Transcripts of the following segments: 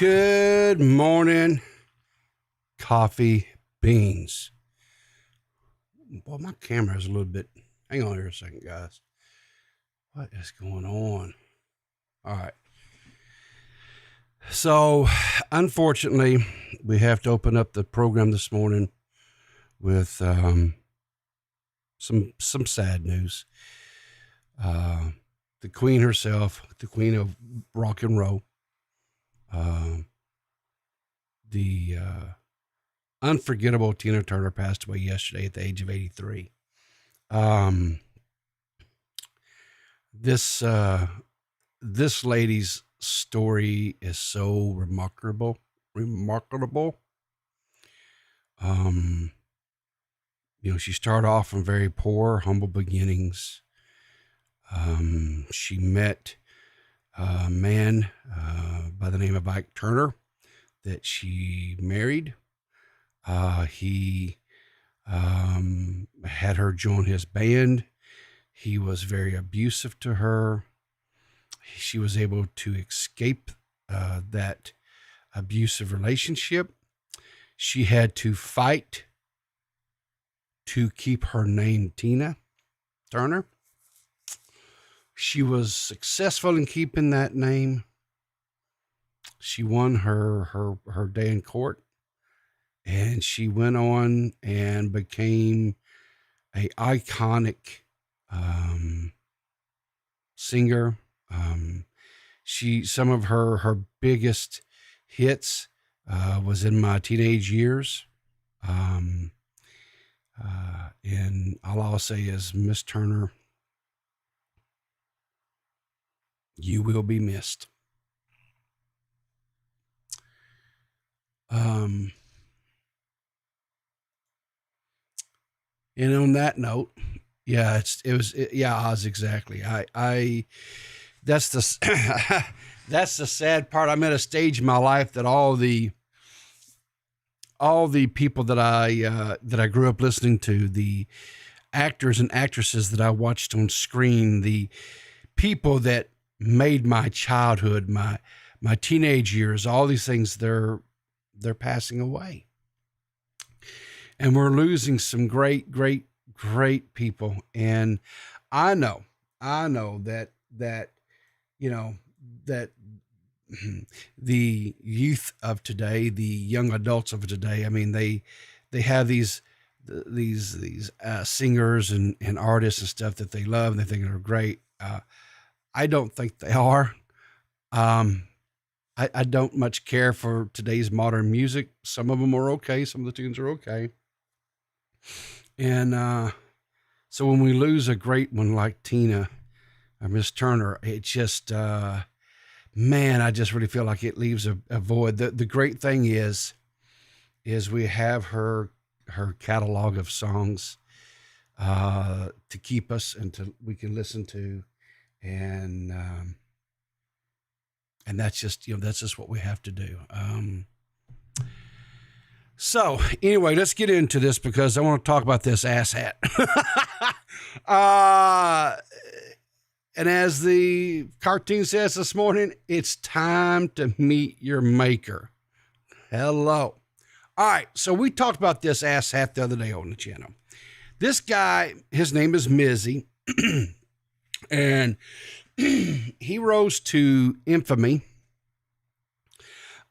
Good morning, coffee beans. Well, my camera is a little bit. Hang on here a second, guys. What is going on? All right. So, unfortunately, we have to open up the program this morning with some sad news. The Queen herself, the Queen of Rock and Roll, the unforgettable Tina Turner passed away yesterday at the age of 83. This lady's story is so remarkable. She started off from very poor, humble beginnings. She met a man by the name of Ike Turner that she married. He had her join his band. He was very abusive to her. She was able to escape that abusive relationship. She had to fight to keep her name Tina Turner. She was successful in keeping that name. She won her day in court, and she went on and became a iconic singer. Some of her biggest hits was In My Teenage Years. And all I'll say is, Miss Turner, you will be missed. And on that note, Oz, exactly. That's the that's the sad part. I'm at a stage in my life that all the people that I grew up listening to, the actors and actresses that I watched on screen, the people that made my childhood, my teenage years, all these things, they're passing away. And we're losing some great people. And I know that the youth of today, the young adults of today, I mean, they have these singers and artists and stuff that they love and they think are great. I don't think they are. I don't much care for today's modern music. Some of them are okay. Some of the tunes are okay. And so when we lose a great one like Tina or Miss Turner, it just, I just really feel like it leaves a void. The great thing is we have her catalog of songs to keep us and we can listen to, and that's just what we have to do. So anyway, let's get into this because I want to talk about this asshat. And as the cartoon says this morning, it's time to meet your maker. Hello. All right. So we talked about this asshat the other day on the channel. This guy, his name is Mizzy, and he rose to infamy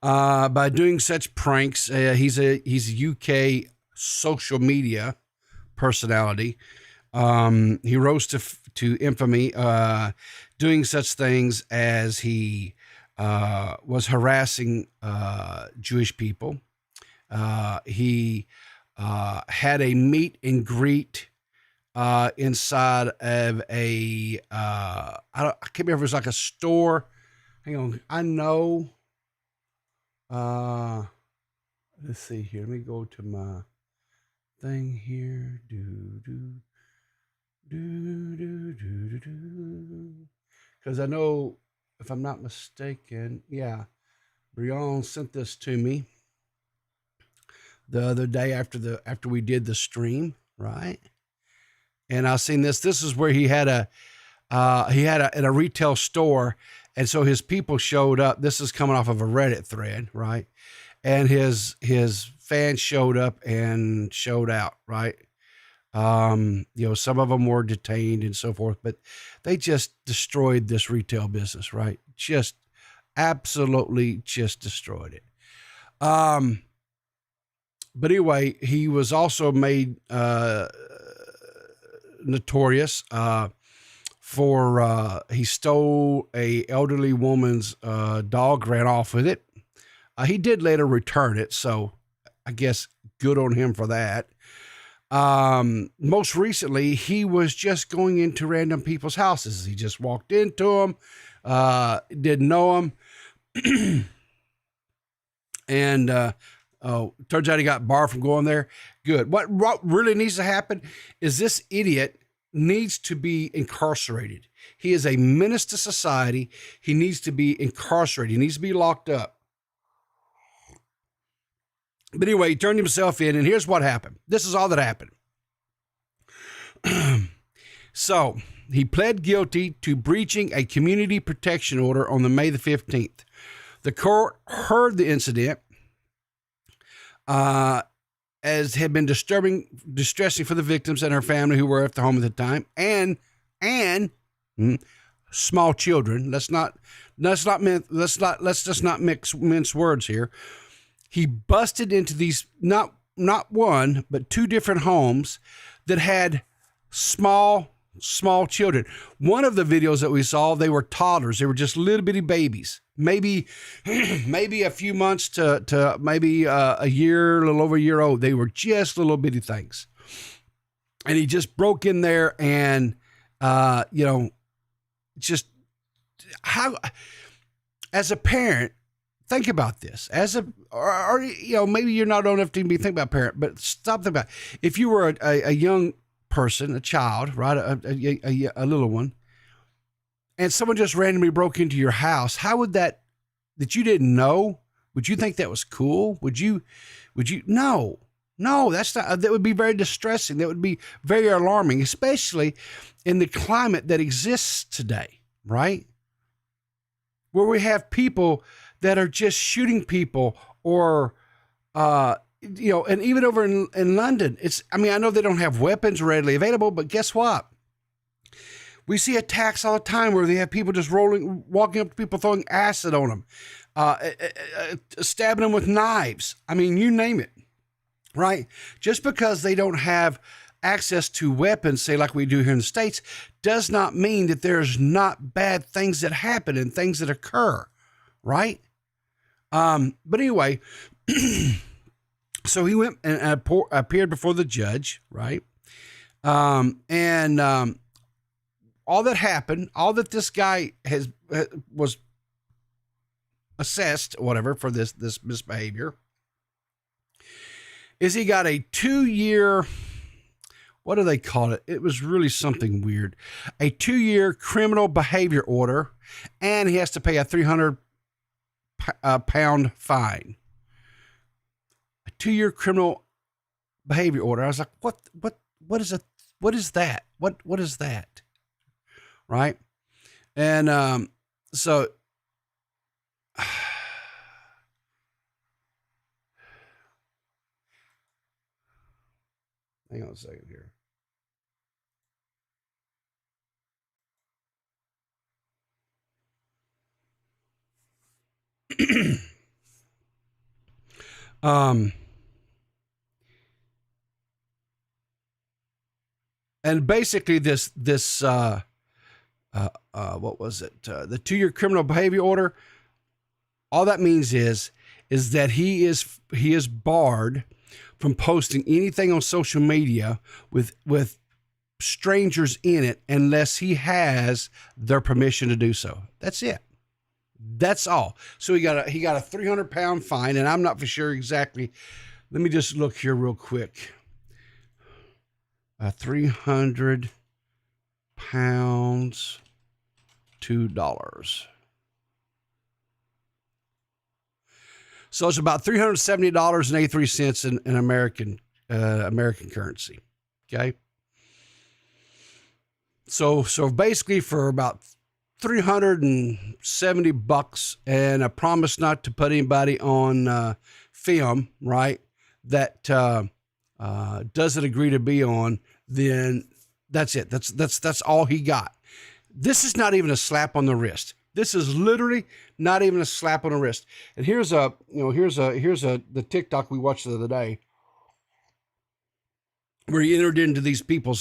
by doing such pranks. He's a UK social media personality. He rose to infamy doing such things as he was harassing Jewish people. He had a meet and greet inside of a I can't remember if it was like a store. Hang on, I know. Let's see here. Let me go to my thing here. Because I know, if I'm not mistaken, Brian sent this to me the other day after we did the stream, right? And I seen this. This is where he had a retail store, And so his people showed up. This is coming off of a Reddit thread, right? And his fans showed up and showed out, right? Some of them were detained and so forth, but they just destroyed this retail business, right? Just absolutely just destroyed it. But anyway, he was also made notorious for he stole a elderly woman's dog, ran off with it. He did later return it, so I guess good on him for that. Most recently, he was just going into random people's houses. He just walked into them, didn't know them. And turns out he got barred from going there. Good. What really needs to happen is this idiot needs to be incarcerated. He is a menace to society. He needs to be incarcerated. He needs to be locked up. But anyway, he turned himself in, and here's what happened. This is all that happened. So he pled guilty to breaching a community protection order on the May the 15th. The court heard the incident as had been distressing for the victims and her family who were at the home at the time, and small children. Let's just not mince words here. He busted into these not one but two different homes that had small children. One of the videos that we saw, they were toddlers. They were just little bitty babies, maybe a few months to maybe a year, a little over a year old. They were just little bitty things. And he just broke in there and, just how, as a parent, think about this. Or maybe you're not old enough to be thinking about parent, but stop thinking about it. If you were a young person, a child, right, a little one, and someone just randomly broke into your house, how would that you didn't know? Would you think that was cool? Would you? No, that's not. That would be very distressing. That would be very alarming, especially in the climate that exists today, right? Where we have people that are just shooting people, or, and even over in London, I know they don't have weapons readily available, but guess what? We see attacks all the time where they have people just walking up to people, throwing acid on them, stabbing them with knives. You name it, right? Just because they don't have access to weapons, say like we do here in the States, does not mean that there's not bad things that happen and things that occur, right? But anyway, so he went and appeared before the judge, right? All that happened, all that this guy was assessed, whatever, for this misbehavior, is he got a 2-year, what do they call it? It was really something weird. A 2-year criminal behavior order, and he has to pay a £300 fine. A 2-year criminal behavior order. I was like, what is it? What is that? What is that? Right? And so hang on a second here. And basically this what was it? The 2-year criminal behavior order. All that means is that he is barred from posting anything on social media with strangers in it unless he has their permission to do so. That's it. That's all. So he got a £300 fine, and I'm not for sure exactly. Let me just look here real quick. £300, $2. So it's about $370.83 in American currency. Okay. So basically for about $370 and a promise not to put anybody on film, right? That doesn't agree to be on, then that's it. That's all he got. This is not even a slap on the wrist. This is literally not even a slap on the wrist. And here's the TikTok we watched the other day, where he entered into these people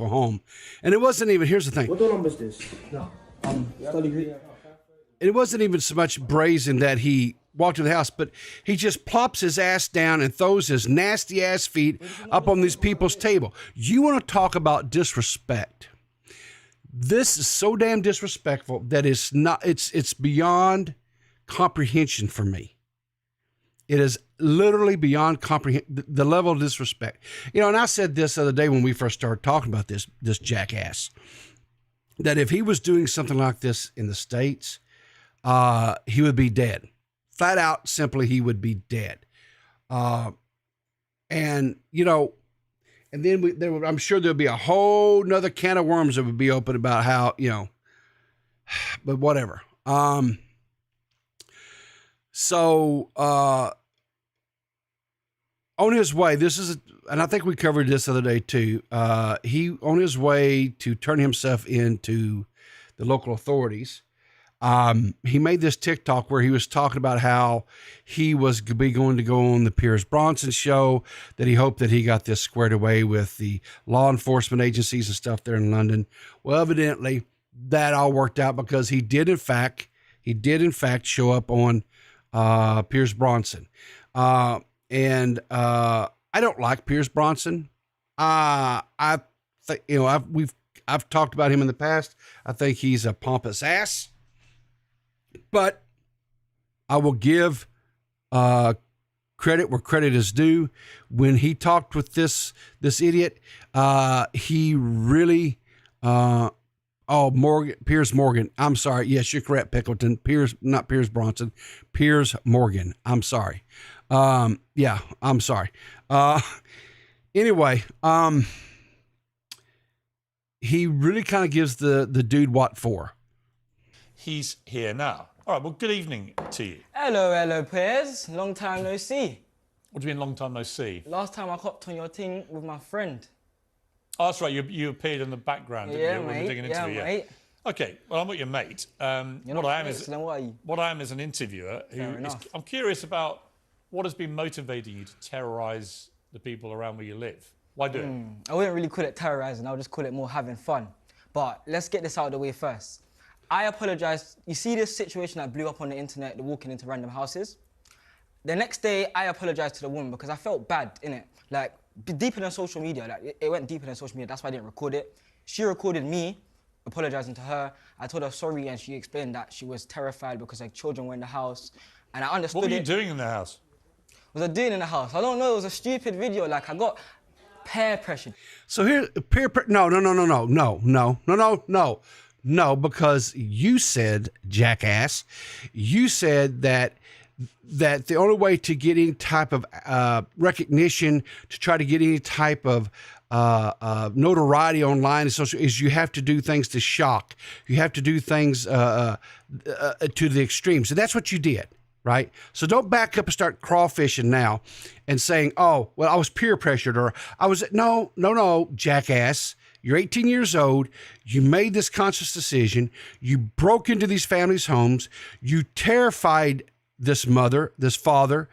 home, and it wasn't even. Here's the thing. What door number is this? No, study. It wasn't even so much brazen that he walked to the house, but he just plops his ass down and throws his nasty ass feet up on these people's table. You want to talk about disrespect? This is so damn disrespectful that it's beyond comprehension for me. It is literally beyond the level of disrespect. And I said this the other day when we first started talking about this jackass, that if he was doing something like this in the States, he would be dead. Flat out, simply, he would be dead. And then I'm sure there'll be a whole nother can of worms that would be open about how, but whatever. So on his way, and I think we covered this the other day too. He on his way to turn himself into the local authorities. He made this TikTok where he was talking about how he was going to go on the Piers Bronson show, that he hoped that he got this squared away with the law enforcement agencies and stuff there in London. Well, evidently that all worked out, because he did in fact show up on Piers Bronson. And I don't like Piers Bronson. I think, I've talked about him in the past. I think he's a pompous ass. But I will give credit where credit is due. When he talked with this idiot, he really, Piers Morgan. I'm sorry. Yes, you're correct, Pickleton. Not Piers Bronson. Piers Morgan. I'm sorry. Yeah, I'm sorry. Anyway, he really kind of gives the dude what for. He's here now. All right, well, good evening to you. Hello, Piers. Long time no see. What do you mean, long time no see? Last time I hopped on your thing with my friend. Oh, that's right, you appeared in the background, didn't you? Mate. Mate. Okay, well, I'm not your mate. What I am is an interviewer. I'm curious about what has been motivating you to terrorise the people around where you live. Why do it? I wouldn't really call it terrorising, I'll just call it more having fun. But let's get this out of the way first. I apologise. You see this situation that blew up on the internet, the walking into random houses? The next day, I apologised to the woman because I felt bad, innit? Like, deeper than social media. Like, it went deeper than social media. That's why I didn't record it. She recorded me apologising to her. I told her sorry, and she explained that she was terrified because her children were in the house. And I understood it. What were you doing in the house? What was I doing in the house? I don't know. It was a stupid video. Like, I got peer pressured. So here, No, because you said, jackass, you said that the only way to get any type of recognition, to try to get any type of notoriety online and social, is you have to do things to shock. You have to do things to the extreme. So that's what you did, right? So don't back up and start crawfishing now and saying, oh, well, I was peer pressured, or I was, no, jackass. You're 18 years old. You made this conscious decision. You broke into these families' homes. You terrified this mother, this father.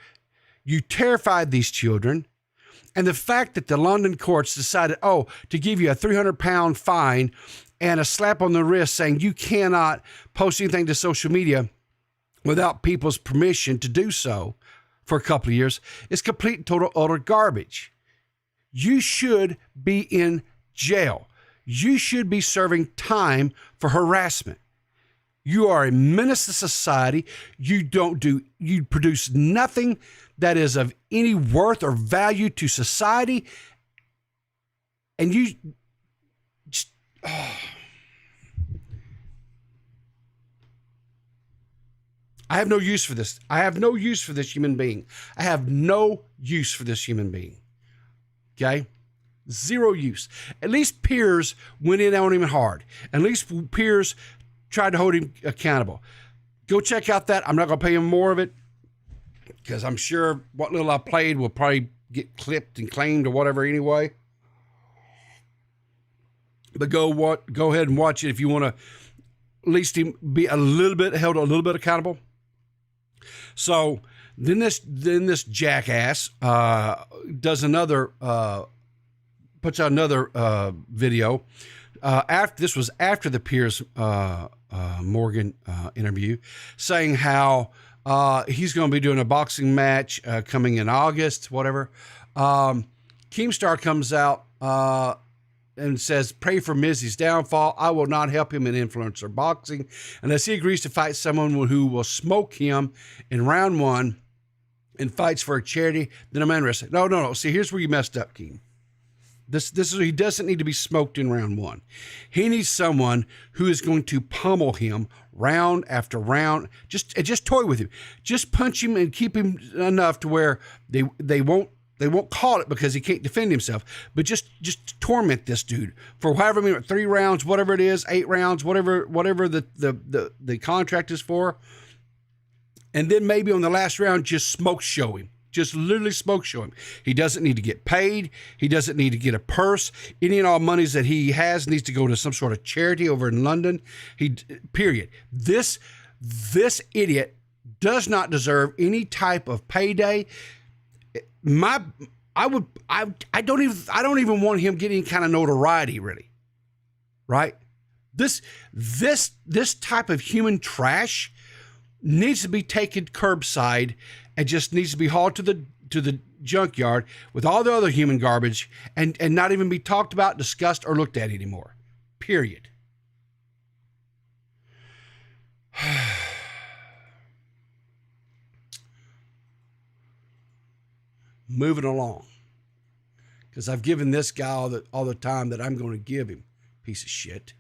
You terrified these children. And the fact that the London courts decided, to give you a 300-pound fine and a slap on the wrist saying you cannot post anything to social media without people's permission to do so for a couple of years is complete and total utter garbage. You should be in jail. You should be serving time for harassment. You are a menace to society. You produce nothing that is of any worth or value to society. And you just, I have no use for this. I have no use for this human being. I have no use for this human being. Okay? Zero use. At least Piers went in on him hard. At least Piers tried to hold him accountable. Go check out that. I'm not going to play him more of it because I'm sure what little I played will probably get clipped and claimed or whatever anyway. But go ahead and watch it if you want to at least be a little bit held a little bit accountable. So then this jackass does another puts out another video. This was after the Piers Morgan interview, saying how he's going to be doing a boxing match coming in August, whatever. Keemstar comes out and says, pray for Mizzy's downfall. I will not help him in influencer boxing unless he agrees to fight someone who will smoke him in round 1 and fights for a charity. Then I'm interested. No. See, here's where you messed up, Keem. This is he doesn't need to be smoked in round 1. He needs someone who is going to pummel him round after round. Just toy with him. Just punch him and keep him enough to where they won't call it because he can't defend himself. But just torment this dude for however many, 3 rounds, whatever it is, 8 rounds, whatever the contract is for. And then maybe on the last round, just smoke show him. Just literally smoke show him. He doesn't need to get paid. He doesn't need to get a purse. Any and all monies that he has needs to go to some sort of charity over in London. Period. This idiot does not deserve any type of payday. I don't even want him getting kind of notoriety, really. Right? This type of human trash needs to be taken curbside and just needs to be hauled to the junkyard with all the other human garbage and not even be talked about, discussed, or looked at anymore. Period. Moving along. Because I've given this guy all the time that I'm going to give him. Piece of shit.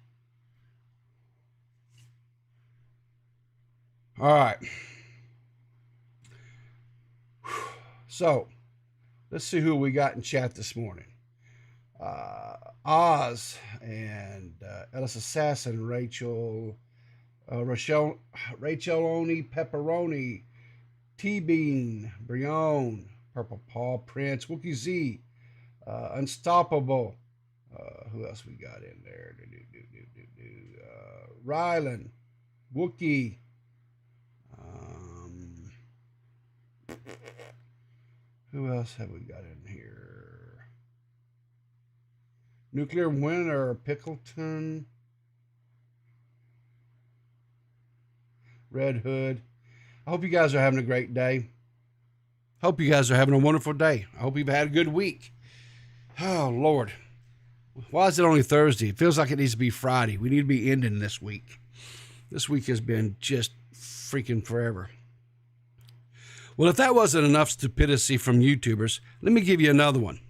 All right. So, let's see who we got in chat this morning. Oz and Ellis Assassin, Rachel Oni, Pepperoni, T-Bean, Brion, Purple Paw, Prince, Wookie Z, Unstoppable. Who else we got in there? Rylan, Wookie. Who else have we got in here? Nuclear Winter, Pickleton, Red Hood. I hope you guys are having a great day. Hope you guys are having a wonderful day. I hope you've had a good week. Oh, Lord. Why is it only Thursday? It feels like it needs to be Friday. We need to be ending this week. This week has been just freaking forever. Well, if that wasn't enough stupidity from YouTubers, let me give you another one.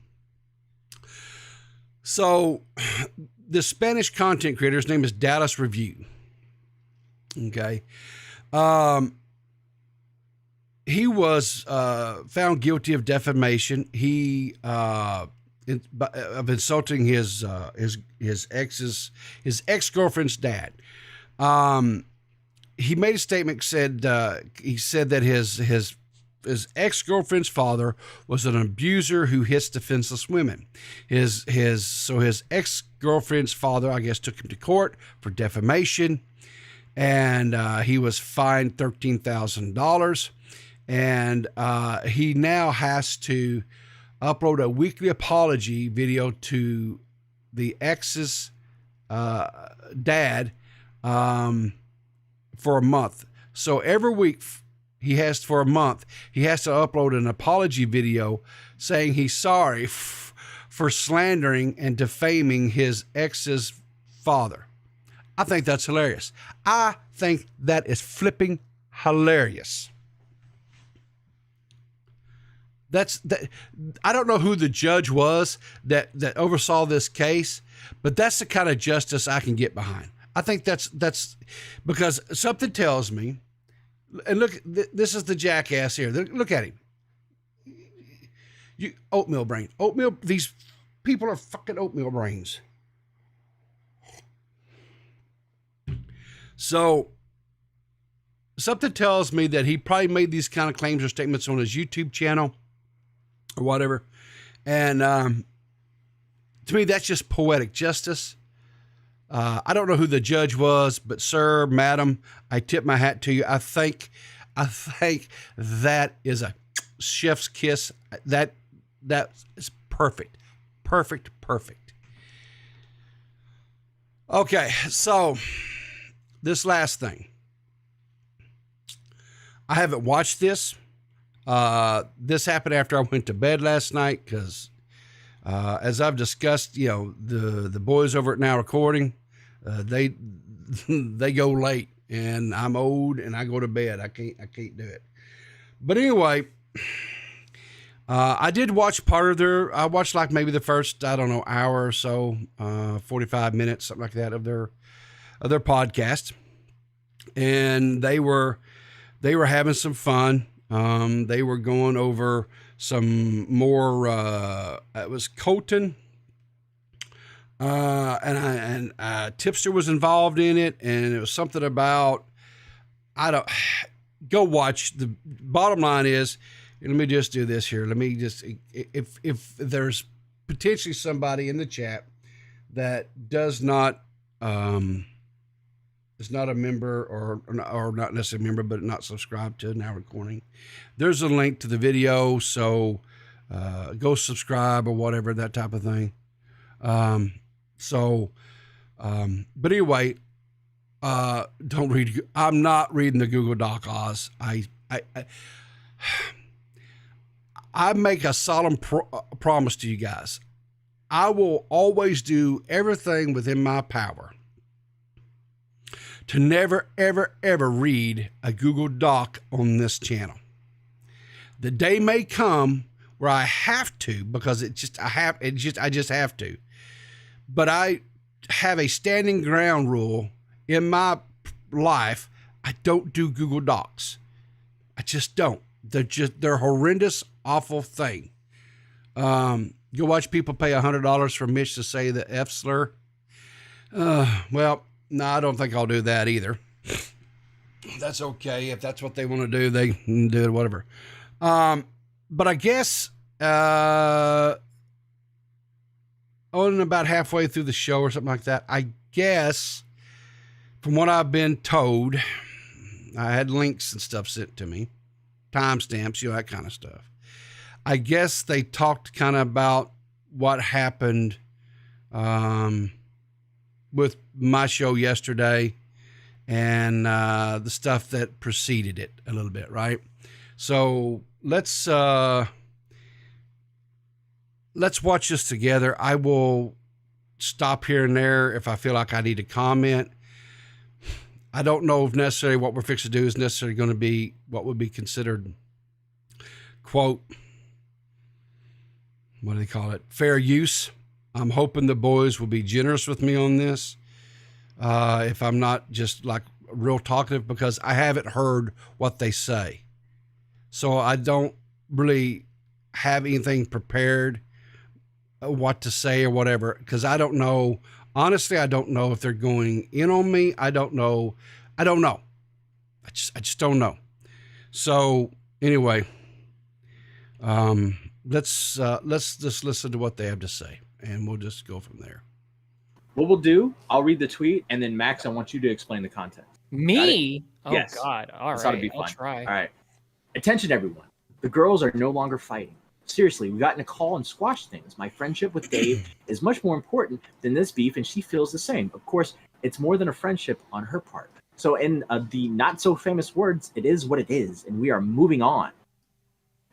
So, the Spanish content creator, his name is Dallas Review. Okay. He was found guilty of defamation. He of insulting his ex-girlfriend's dad. He made a statement. He said that his ex-girlfriend's father was an abuser who hits defenseless women. His ex-girlfriend's father, I guess, took him to court for defamation, and he was fined $13,000. And he now has to upload a weekly apology video to the ex's dad for a month. So every week he has to upload an apology video saying he's sorry for slandering and defaming his ex's father. I think that's hilarious. I think that is flipping hilarious. I don't know who the judge was that oversaw this case, but that's the kind of justice I can get behind. I think that's because something tells me, and look, this is the jackass here. Look at him. Oatmeal brain. These people are fucking oatmeal brains. So something tells me that he probably made these kind of claims or statements on his YouTube channel or whatever. And to me, that's just poetic justice. I don't know who the judge was, but sir, madam, I tip my hat to you. I think that is a chef's kiss. That is perfect. Perfect. Okay, so this last thing. I haven't watched this. This happened after I went to bed last night because, as I've discussed, the boys over at Now Recording, they go late, and I'm old, and I go to bed. I can't do it. But anyway, I did watch part of I watched like maybe the first, hour or so, 45 minutes, something like that of their podcast. And they were having some fun. They were going over some more, it was Colton, and Tipster was involved in it. And it was something about, go watch. The bottom line is, let me just do this here. Let me just, if there's potentially somebody in the chat that does not, is not a member or not necessarily a member, but not subscribed to Now Recording, there's a link to the video. So, go subscribe or whatever, that type of thing. But anyway, don't read. I'm not reading the Google Doc, Oz. I make a solemn promise to you guys. I will always do everything within my power to never, ever, ever read a Google Doc on this channel. The day may come where I have to, because I just have to. But I have a standing ground rule in my life. I don't do Google Docs. I just don't. They're horrendous, awful thing. You watch people pay $100 for Mitch to say the F slur. Well, no, I don't think I'll do that either. That's okay. If that's what they want to do, they can do it, whatever. But I guess, on about halfway through the show or something like that, I guess, from what I've been told, I had links and stuff sent to me, timestamps, that kind of stuff. I guess they talked kind of about what happened with my show yesterday and the stuff that preceded it a little bit, right? So let's watch this together. I will stop here and there if I feel like I need to comment. I don't know if necessarily what we're fixing to do is necessarily going to be what would be considered, quote, what do they call it? Fair use. I'm hoping the boys will be generous with me on this. If I'm not just like real talkative, because I haven't heard what they say. So I don't really have anything prepared what to say or whatever, because I don't know. Honestly, I don't know if they're going in on me. I don't know. I just don't know. So anyway, let's just listen to what they have to say, and we'll just go from there. What we'll do, I'll read the tweet, and then Max, I want you to explain the context. Me? Oh, yes. God. All right. That'll be fun. I'll try. All right. Attention, everyone. The girls are no longer fighting. Seriously, we got in a call and squashed things. My friendship with Dave is much more important than this beef, and she feels the same. Of course, it's more than a friendship on her part. So in the not-so-famous words, it is what it is, and we are moving on.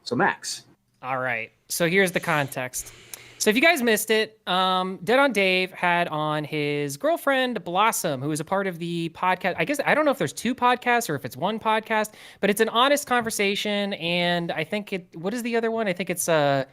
So, Max. All right. So here's the context. So if you guys missed it, DeadOnDave had on his girlfriend, Blossom, who is a part of the podcast. I guess, I don't know if there's two podcasts or if it's one podcast, but it's an honest conversation. And I think what is the other one? I think it's I'm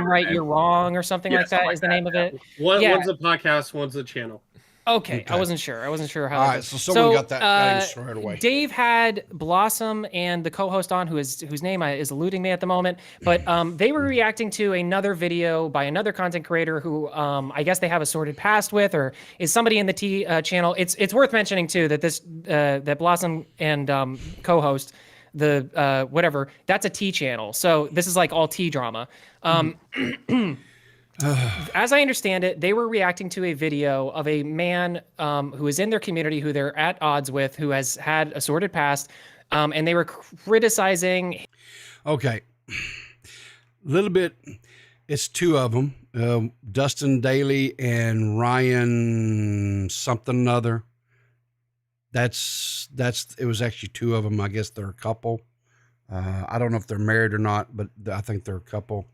Right, You're Wrong or something like that is the name of it. One's a podcast, one's a channel. Okay, I wasn't sure. I wasn't sure how. All that right, goes. so someone got that straight away. Dave had Blossom and the co-host on, whose name is eluding me at the moment, but they were reacting to another video by another content creator who I guess they have a sordid past with, or is somebody in the T channel. It's worth mentioning too that that Blossom and co-host the whatever, that's a T channel, so this is like all T drama. As I understand it, they were reacting to a video of a man who is in their community, who they're at odds with, who has had a sordid past, and they were criticizing. Okay, a little bit. It's two of them, Dustin Daly and Ryan something other. That's. It was actually two of them. I guess they're a couple. I don't know if they're married or not, but I think they're a couple.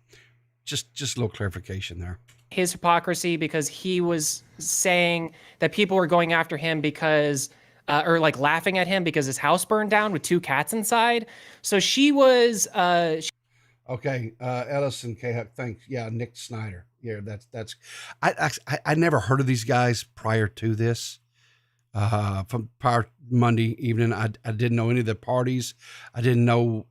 Just a little clarification there. His hypocrisy, because he was saying that people were going after him because, or like laughing at him because his house burned down with 2 cats inside. So she was. Okay, Ellison K. Thanks. Yeah, Nick Snyder. Yeah, that's. I never heard of these guys prior to this. From prior Monday evening, I didn't know any of the parties. I didn't know.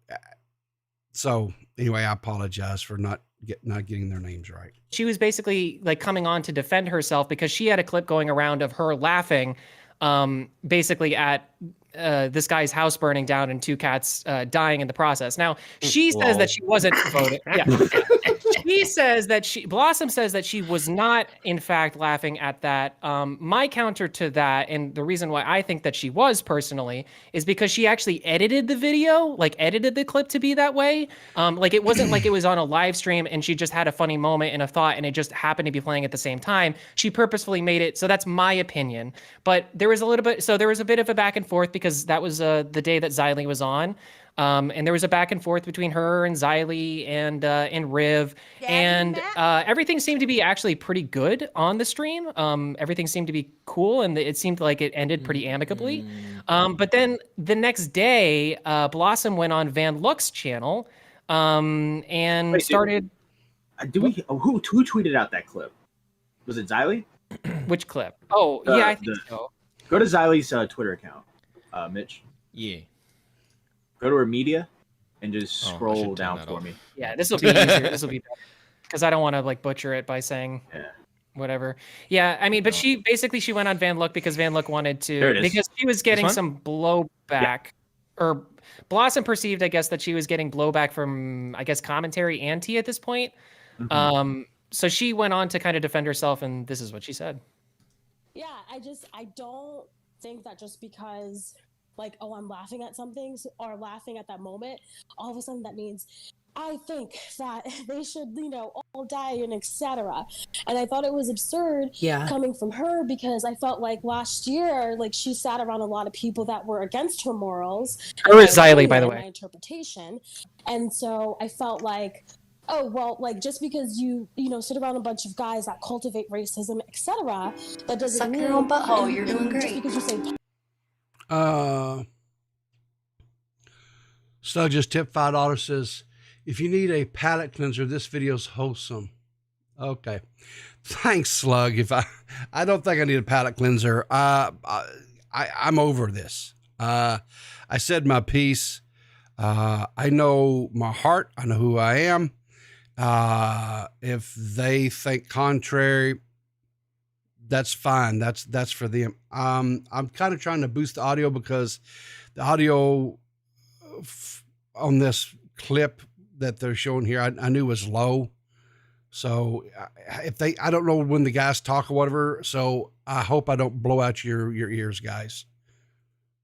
So anyway, I apologize for not getting their names right. She was basically like coming on to defend herself because she had a clip going around of her laughing, basically at this guy's house burning down and 2 cats dying in the process. Now she says that she wasn't voting. Yeah. She says that Blossom says that she was not, in fact, laughing at that. My counter to that, and the reason why I think that she was personally, is because she actually edited the video, like edited the clip to be that way. Like it wasn't like it was on a live stream and she just had a funny moment and a thought and it just happened to be playing at the same time. She purposefully made it. So that's my opinion. But there was a bit of a back and forth because that was the day that Xylee was on. And there was a back and forth between her and Xylee and Riv, and everything seemed to be actually pretty good on the stream. Everything seemed to be cool, and it seemed like it ended pretty amicably. But then the next day, Blossom went on Van Luck's channel and started. Who tweeted out that clip? Was it Xylee? Which clip? Oh, yeah, I think so. Go to Xylee's Twitter account, Mitch. Yeah. Go to her media and just scroll down for me. Yeah, this will be easier. This will be better because I don't want to like butcher it by saying whatever. Yeah, I mean, but she went on Van Luck because Van Luck wanted to, because she was getting some blowback, or Blossom perceived, I guess, that she was getting blowback from, I guess, commentary and T at this point. So she went on to kind of defend herself, and this is what she said. Yeah, I don't think that just because, like, oh, I'm laughing at something or laughing at that moment, all of a sudden that means I think that they should, all die and etc. And I thought it was absurd coming from her, because I felt like last year, like, she sat around a lot of people that were against her morals. Her was Xylee, by the way. My interpretation. And so I felt like, oh, well, like, just because you sit around a bunch of guys that cultivate racism, etc., that doesn't mean... Suck your own butthole, you're doing great. Just because you say... Slug just tipped $5, says, if you need a palate cleanser, this video's wholesome. Okay. Thanks, Slug. I don't think I need a palate cleanser. I'm over this. I said my piece. I know my heart. I know who I am. If they think contrary, that's fine. That's for them. I'm kind of trying to boost the audio because the audio on this clip that they're showing here, I knew was low. So I don't know when the guys talk or whatever. So I hope I don't blow out your ears, guys.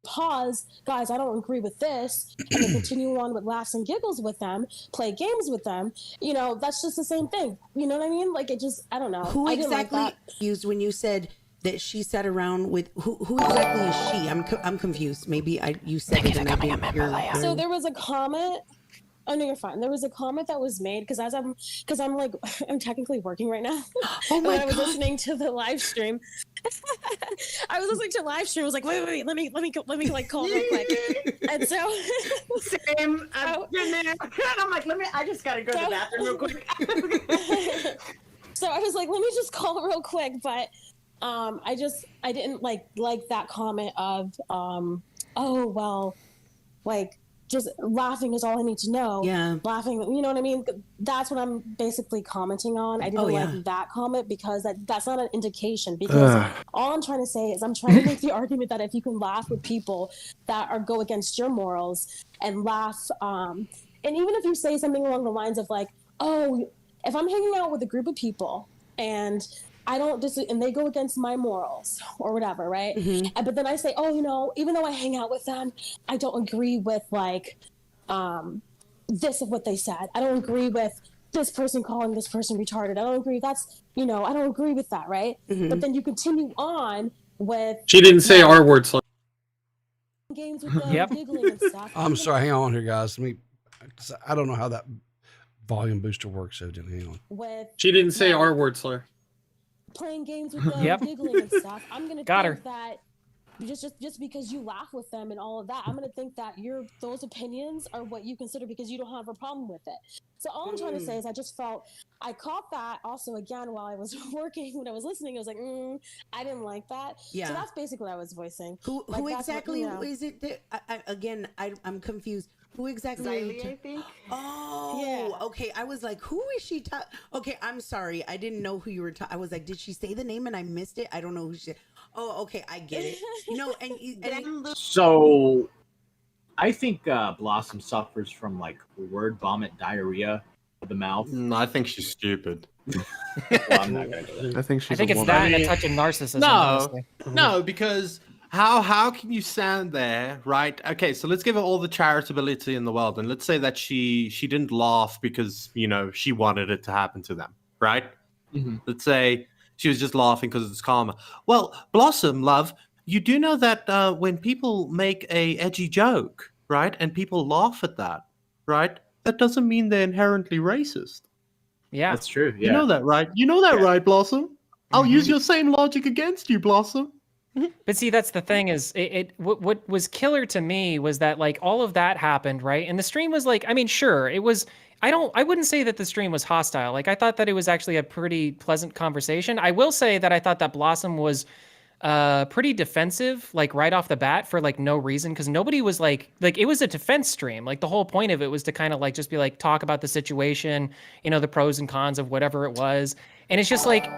Pause, guys, I don't agree with this, and then continue on with laughs and giggles with them, play games with them. That's just the same thing. You know what I mean? Like, it just, I don't know. Who exactly used when you said that she sat around with, who exactly is she? I'm confused. Maybe you said it and I didn't hear. So there was a comment. Oh no, you're fine. There was a comment that was made because I'm technically working right now. Oh my God. I was listening to the live stream. I was listening to live stream. I was like, wait, let me like call real quick. And so same. I've been there. I'm like, I just gotta go to the bathroom real quick. So I was like, let me just call real quick. But I didn't like that comment of oh well, like just laughing is all I need to know. Yeah. Laughing, you know what I mean? That's what I'm basically commenting on. I didn't like that comment because that's not an indication, because all I'm trying to say is I'm trying to make the argument that if you can laugh with people that go against your morals and laugh, and even if you say something along the lines of like, oh, if I'm hanging out with a group of people and I don't and they go against my morals or whatever, right? Mm-hmm. But then I say, oh, you know, even though I hang out with them, I don't agree with like this of what they said. I don't agree with this person calling this person retarded. I don't agree. That's, you know, I don't agree with that, right? Mm-hmm. But then you continue on with. She didn't say R words. Games with them, giggling and stuff. I'm sorry, hang on here, guys. I don't know how that volume booster works, so hang on. She didn't say R word slur. Playing games with them, giggling and stuff. I'm gonna think that just because you laugh with them and all of that, I'm gonna think that those opinions are what you consider because you don't have a problem with it. So all I'm trying to say is I just felt I caught that also again while I was working, when I was listening. I was like, I didn't like that. Yeah. So that's basically what I was voicing. Who exactly is it that I'm confused. Who exactly? Riley, I think. Oh, yeah. Okay. I was like, who is she? Okay, I'm sorry. I didn't know who you were talking. I was like, did she say the name and I missed it? I don't know who she. Oh, okay. I get it. No, so I think Blossom suffers from like word vomit diarrhea of the mouth. I think she's stupid. Well, I'm not gonna go there. I think it's that and a touch of narcissism. No, because how can you stand there, right? Okay, so let's give her all the charitability in the world, and let's say that she didn't laugh because, you know, she wanted it to happen to them, right? Mm-hmm. Let's say she was just laughing because it's karma. Well, Blossom, love, you do know that when people make a edgy joke, right, and people laugh at that, right, that doesn't mean they're inherently racist. Yeah, that's true. Yeah. You know that, right? You know that, right, Blossom? I'll use your same logic against you, Blossom. But see, that's the thing is, what was killer to me was that like all of that happened, right? And the stream was like, I mean, sure, it was. I wouldn't say that the stream was hostile. Like I thought that it was actually a pretty pleasant conversation. I will say that I thought that Blossom was pretty defensive, like right off the bat for like no reason, because nobody was like it was a defense stream. Like the whole point of it was to kind of like just be like talk about the situation, you know, the pros and cons of whatever it was. And it's just like,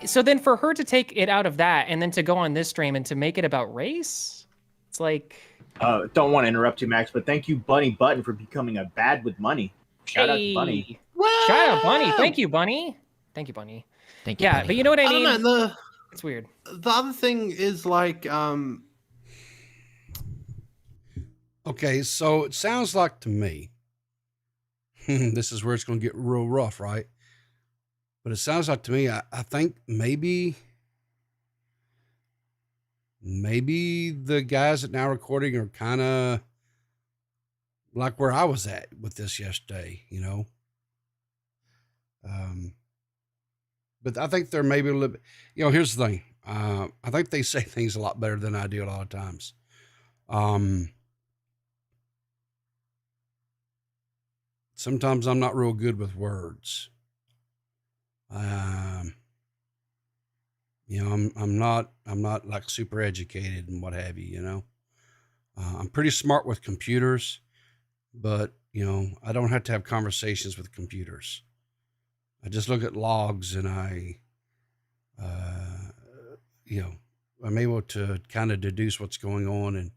so then for her to take it out of that and then to go on this stream and to make it about race, it's like. Don't want to interrupt you, Max, but thank you, Bunny Button, for becoming a bad with money. Shout out to Bunny. Shout out Bunny. Thank you, Bunny. Thank you, Bunny. Thank you. Yeah, Bunny. but you know what I mean? don't know, it's weird. The other thing is like, okay, so it sounds like to me, this is where it's going to get real rough, right? But it sounds like to me, I think maybe the guys at Now Recording are kind of like where I was at with this yesterday, you know? But I think they're maybe a little bit, you know, here's the thing. I think they say things a lot better than I do a lot of times. Sometimes I'm not real good with words. You know, I'm not like super educated and what have you, you know. I'm pretty smart with computers, but you know, I don't have to have conversations with computers. I just look at logs and you know, I'm able to kind of deduce what's going on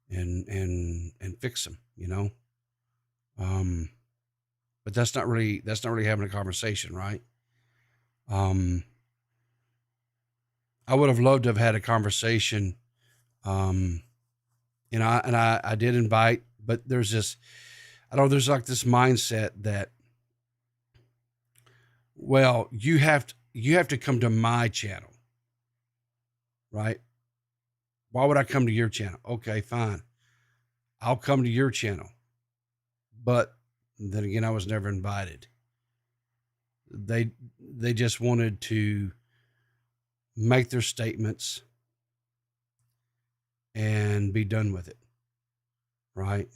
and fix them, you know. But that's not really having a conversation, right? I would have loved to have had a conversation. And I did invite, but there's this, I don't know, there's like this mindset that, well, you have to come to my channel, right? Why would I come to your channel? Okay, fine. I'll come to your channel. But then again, I was never invited. They just wanted to make their statements and be done with it, right?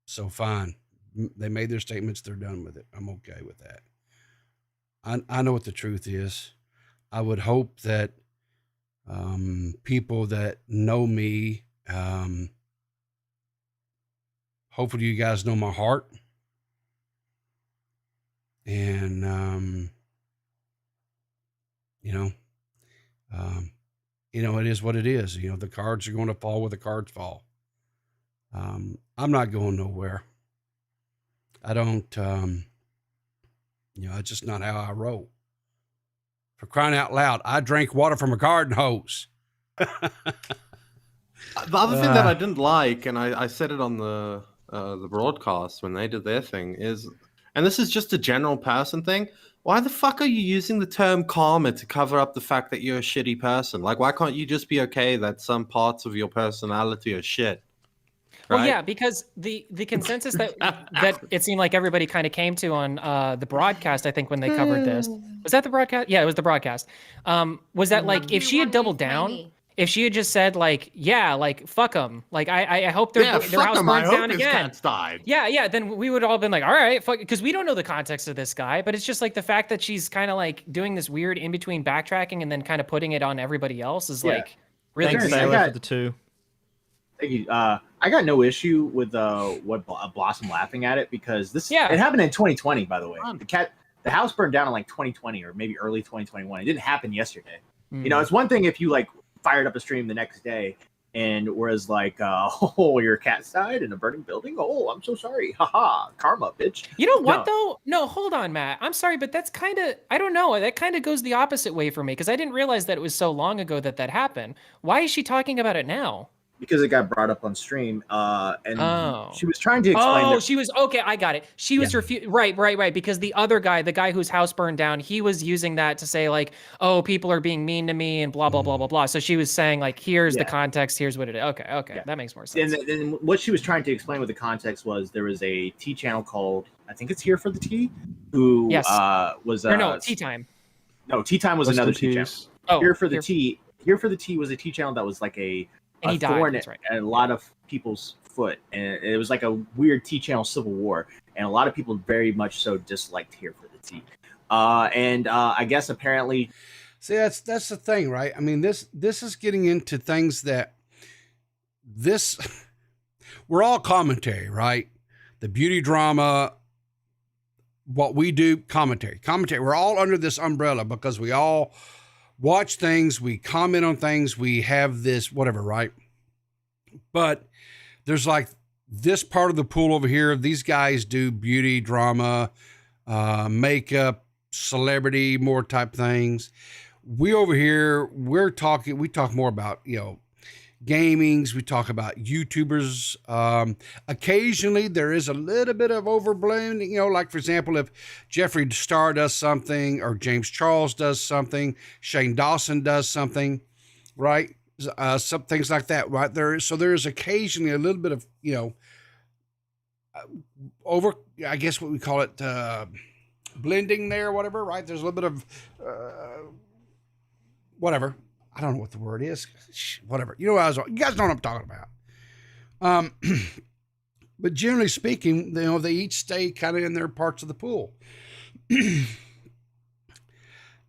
So fine. They made their statements. They're done with it. I'm okay with that. I know what the truth is. I would hope that people that know me, hopefully you guys know my heart. And, it is what it is. The cards are going to fall where the cards fall. I'm not going nowhere. I don't, it's just not how I roll. For crying out loud, I drank water from a garden hose. The other thing that I didn't like, and I said it on the broadcast when they did their thing, is, and this is just a general person thing, why the fuck are you using the term karma to cover up the fact that you're a shitty person? Like, why can't you just be okay that some parts of your personality are shit? Well, right? yeah, because the consensus that it seemed like everybody kind of came to on the broadcast, I think, when they covered this, was that the broadcast? Yeah, it was the broadcast. Was that like, if she had doubled down, if she had just said like, yeah, like fuck them, like I hope their house burns down again. Cats died. Yeah, then we would all been like, all right, fuck, because we don't know the context of this guy, but it's just like the fact that she's kind of like doing this weird in between backtracking and then kind of putting it on everybody else is like really. Thanks, Sailor, for the 2. Thank you. I got no issue with what Blossom laughing at it, because it happened in 2020, by the way. The house burned down in like 2020 or maybe early 2021. It didn't happen yesterday. It's one thing if you like fired up a stream the next day and was like, oh, your cat's died in a burning building. Oh, I'm so sorry. Haha, karma, bitch. You know what though? No, hold on, Matt. I'm sorry, but that's kind of, I don't know. That kind of goes the opposite way for me, because I didn't realize that it was so long ago that happened. Why is she talking about it now? Because it got brought up on stream, and she was trying to explain. Oh, she was okay. I got it. She was right. Because the other guy, the guy whose house burned down, he was using that to say like, "Oh, people are being mean to me," and blah blah blah blah blah. So she was saying like, "Here's the context. Here's what it is." Okay, that makes more sense. And what she was trying to explain with the context was there was a T channel called, I think it's Here for the Tea, who was Tea Time. No, Tea Time was another T channel. Oh, Here for the Tea. Here for the Tea was a T channel that was like a thorn at a lot of people's foot, and it was like a weird T channel civil war, and a lot of people very much so disliked Here for the Tea. I guess apparently, see, that's the thing, right? I mean, this is getting into things that we're all commentary, right? The beauty drama, what we do, commentary. We're all under this umbrella because we all watch things, we comment on things, we have this whatever, right? But there's like this part of the pool over here. These guys do beauty, drama, makeup, celebrity, more type things. We over here, we talk more about, gamings. We talk about YouTubers. Occasionally there is a little bit of overblending, like for example, if Jeffree Star does something or James Charles does something, Shane Dawson does something, right? Some things like that, right? There is occasionally a little bit of, I guess what we call it, blending there, whatever, right? There's a little bit of, whatever. I don't know what the word is. Whatever. You guys know what I'm talking about. But generally speaking, they each stay kind of in their parts of the pool.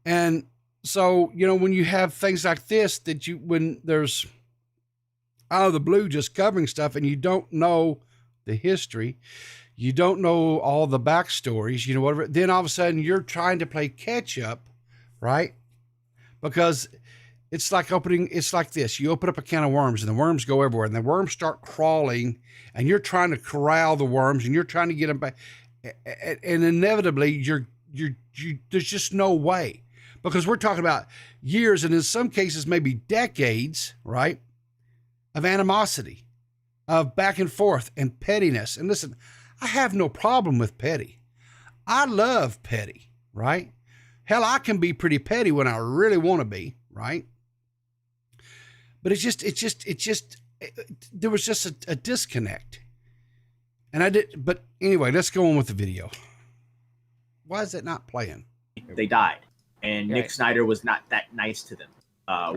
And so, when you have things like this, when there's out of the blue just covering stuff and you don't know the history, you don't know all the backstories, whatever, then all of a sudden you're trying to play catch up, right? Because it's like this. You open up a can of worms and the worms go everywhere and the worms start crawling and you're trying to corral the worms and you're trying to get them back. And inevitably there's just no way, because we're talking about years and in some cases, maybe decades, right? Of animosity, of back and forth and pettiness. And listen, I have no problem with petty. I love petty, right? Hell, I can be pretty petty when I really want to be, right? But there was just a disconnect. But anyway, let's go on with the video. Why is it not playing? They died. And Nick Snyder was not that nice to them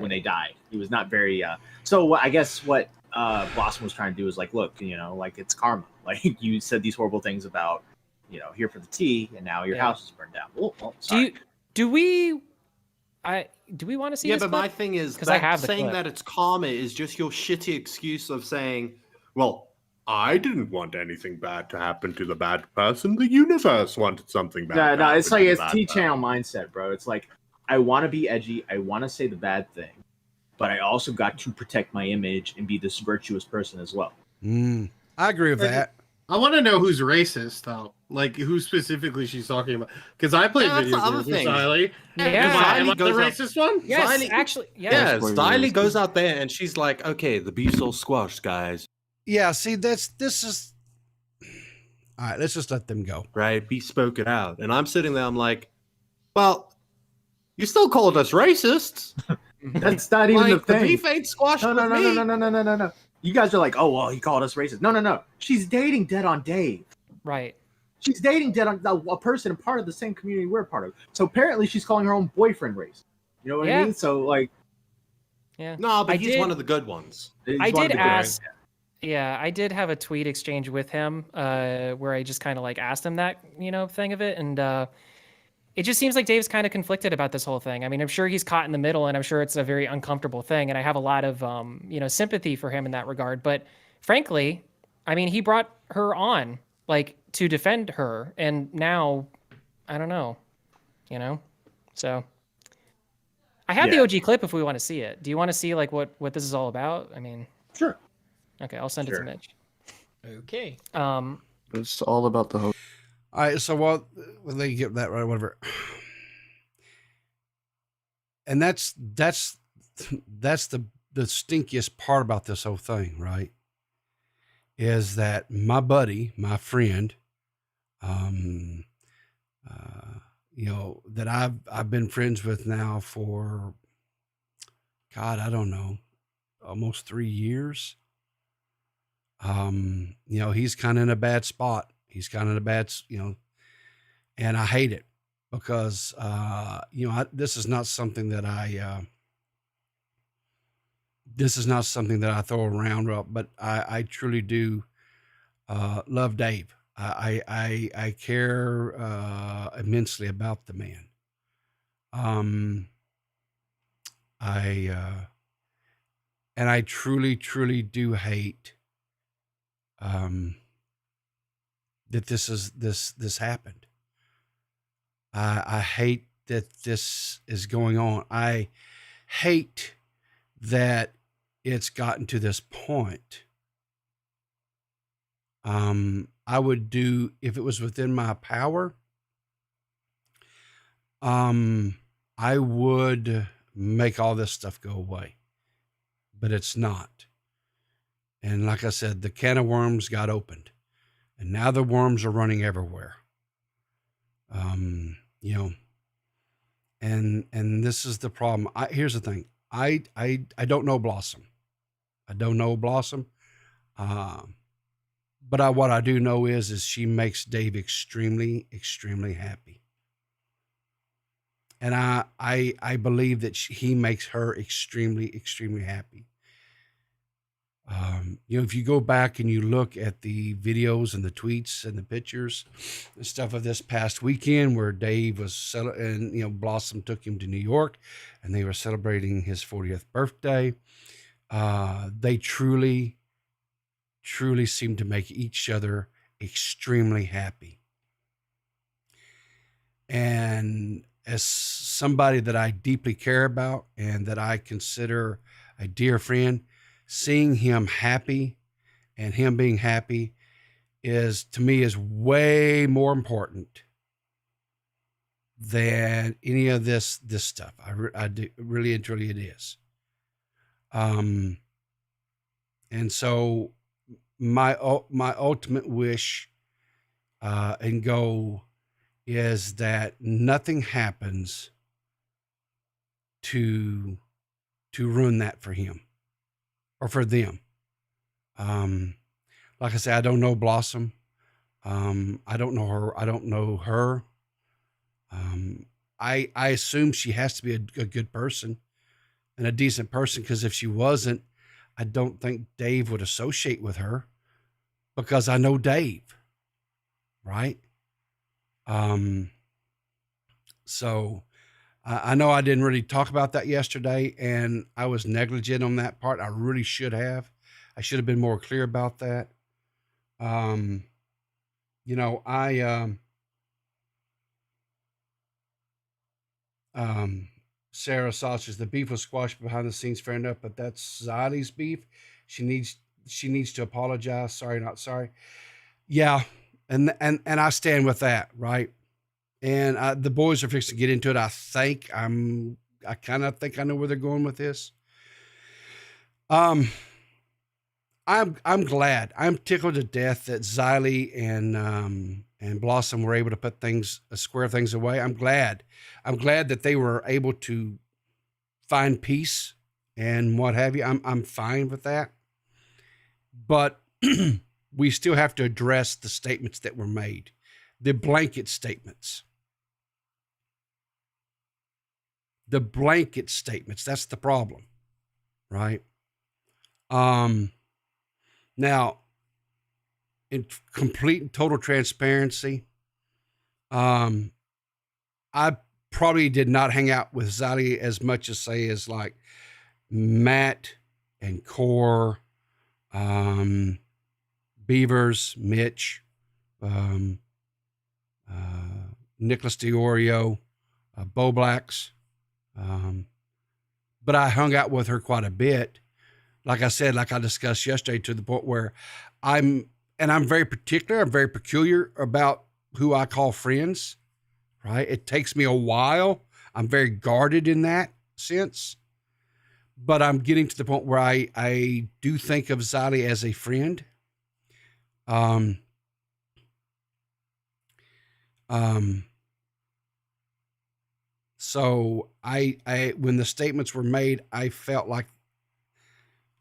when they died. He was not very, so I guess what Blossom was trying to do is like, look, like it's karma. Like you said these horrible things about, Here for the Tea, and now your house is burned down. Oh, sorry. Do we Do we want to see? Yeah, this but clip? my thing is because I that have the saying clip. that it's karma is just your shitty excuse of saying, well, I didn't want anything bad to happen to the bad person. The universe wanted something bad. No, it's like it's T-channel mindset, bro. It's like I want to be edgy, I want to say the bad thing, but I also got to protect my image and be this virtuous person as well. I agree with that. I want to know who's racist, though. Like, who specifically she's talking about. Because I play video games with Xylee. Am I the racist one? Yes, Xylee? actually, Yeah, Xylee goes out there and she's like, okay, the beef's all squashed, guys. Yeah, see, this is... All right, let's just let them go. Right, beef spoken out. And I'm sitting there, I'm like, well, you still called us racists. That's not even the thing. The beef ain't squashed with me. No. You guys are like, oh, well, he called us racist. No. She's dating DeadOnDave. Right. She's dating a person and part of the same community we're part of. So apparently she's calling her own boyfriend racist. You know what I mean? So, like... Yeah. No, but he's one of the good ones. I did ask... Yeah, I did have a tweet exchange with him where I just kind of like asked him that, thing of it. And it just seems like Dave's kind of conflicted about this whole thing. I mean, I'm sure he's caught in the middle and I'm sure it's a very uncomfortable thing. And I have a lot of, sympathy for him in that regard. But frankly, I mean, he brought her on like to defend her. And now, I don't know, so I have the OG clip if we want to see it. Do you want to see like what this is all about? I mean, sure. Okay, I'll send it to Mitch. Okay. It's all about the host. All right, so while they get that right, whatever. And that's the stinkiest part about this whole thing, right? Is that my buddy, my friend, that I've been friends with now for, God, I don't know, almost 3 years. He's kind of in a bad spot. He's kind of in a bad, and I hate it because, this is not something that I throw around, but I truly do, love Dave. I care, immensely about the man. And I truly, truly do hate, that this happened. I hate that this is going on. I hate that it's gotten to this point. I would do, if it was within my power, I would make all this stuff go away, but it's not. And like I said, the can of worms got opened and now the worms are running everywhere. And this is the problem. Here's the thing. I don't know Blossom. I don't know Blossom. But what I do know is she makes Dave extremely, extremely happy. And I believe that he makes her extremely, extremely happy. If you go back and you look at the videos and the tweets and the pictures and stuff of this past weekend where Dave was and Blossom took him to New York and they were celebrating his 40th birthday. They truly, truly seem to make each other extremely happy. And as somebody that I deeply care about and that I consider a dear friend, seeing him happy and him being happy is way more important than any of this stuff. I do, really and truly it is. And so my ultimate wish and goal is that nothing happens to ruin that for him. Or for them. Like I said, I don't know Blossom. I don't know her. I assume she has to be a good person and a decent person, because if she wasn't, I don't think Dave would associate with her, because I know Dave, right? So I know I didn't really talk about that yesterday, and I was negligent on that part. I really should have. I should have been more clear about that. You know, Sarah Sausage, the beef was squashed behind the scenes, fair enough, but that's Zadi's beef. She needs to apologize. Sorry, not sorry. Yeah, and I stand with that, right? And the boys are fixing to get into it. I kind of think I know where they're going with this. I'm glad. I'm tickled to death that Xylee and Blossom were able to put square things away. I'm glad that they were able to find peace and what have you. I'm fine with that. But we still have to address the statements that were made, the blanket statements. The blanket statements, that's the problem, right? Now, in complete and total transparency, I probably did not hang out with Xylee as much as like Matt and Core, Beavers, Mitch, Nicholas DeOrio, Bo Blacks. But I hung out with her quite a bit. Like I said, like I discussed yesterday, to the point where I'm very particular. I'm very peculiar about who I call friends, right? It takes me a while. I'm very guarded in that sense, but I'm getting to the point where I do think of Xylee as a friend. So I when the statements were made, I felt like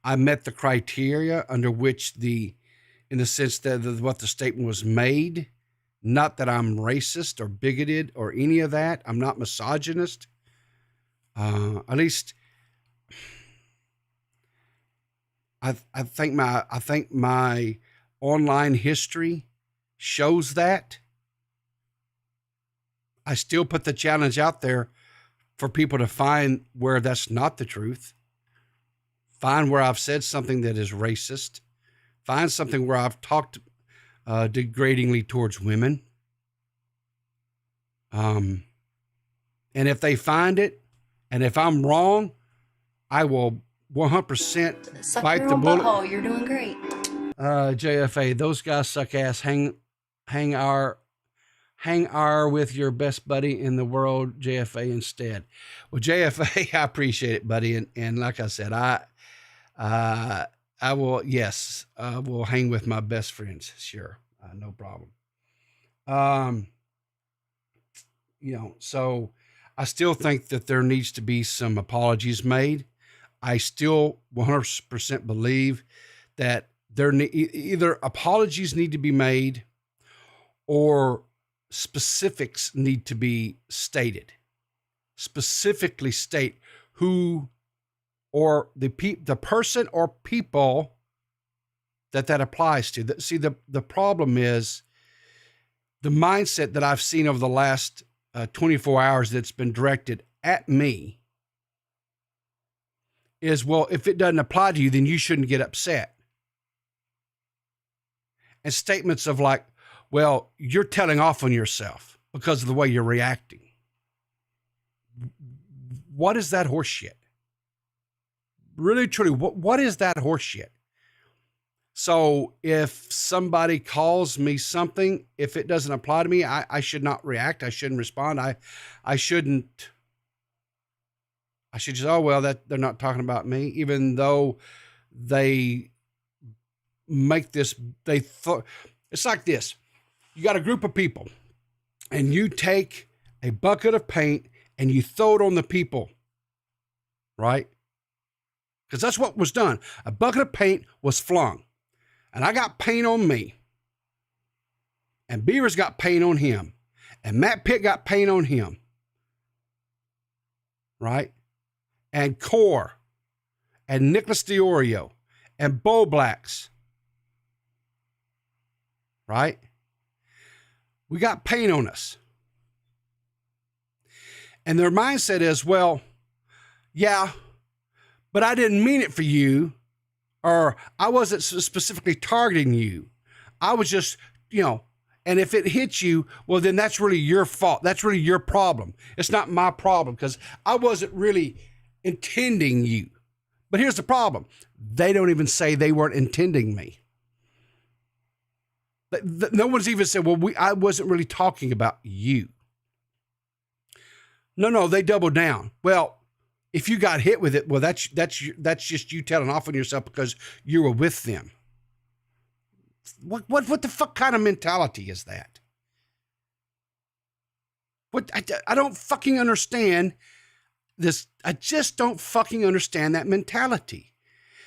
I met the criteria under which in the sense that what the statement was made. Not that I'm racist or bigoted or any of that. I'm not misogynist. At least I think my online history shows that. I still put the challenge out there for people to find where that's not the truth. Find where I've said something that is racist. Find something where I've talked degradingly towards women. And if they find it, and if I'm wrong, I will 100% bite the bullet. Butthole, you're doing great. JFA, those guys suck ass. Hang our with your best buddy in the world, JFA, instead. Well, JFA, I appreciate it, buddy. And like I said, I will, yes, will hang with my best friends. Sure. No problem. So I still think that there needs to be some apologies made. I still 100% believe that either apologies need to be made or specifics need to be stated. Specifically state who or the person or people that applies to. See, the problem is the mindset that I've seen over the last 24 hours that's been directed at me is, well, if it doesn't apply to you, then you shouldn't get upset. And statements of like, well, you're telling off on yourself because of the way you're reacting. What is that horse shit? Really, truly, what is that horse shit? So if somebody calls me something, if it doesn't apply to me, I should not react. I shouldn't respond. I should just, oh, well, that they're not talking about me, even though they make this, it's like this. You got a group of people and you take a bucket of paint and you throw it on the people, right? Because that's what was done. A bucket of paint was flung. And I got paint on me. And Beaver's got paint on him. And Matt Pitt got paint on him. Right? And Core. And Nicholas DeOrio. And Bo Blacks. Right? We got paint on us. And their mindset is, well, yeah, but I didn't mean it for you, or I wasn't specifically targeting you. I was just, and if it hits you, well, then that's really your fault. That's really your problem. It's not my problem because I wasn't really intending you. But here's the problem. They don't even say they weren't intending me. No one's even said, well, I wasn't really talking about you. No, they double down. Well, if you got hit with it, well, that's just you telling off on yourself because you were with them. What the fuck kind of mentality is that? I don't fucking understand this. I just don't fucking understand that mentality.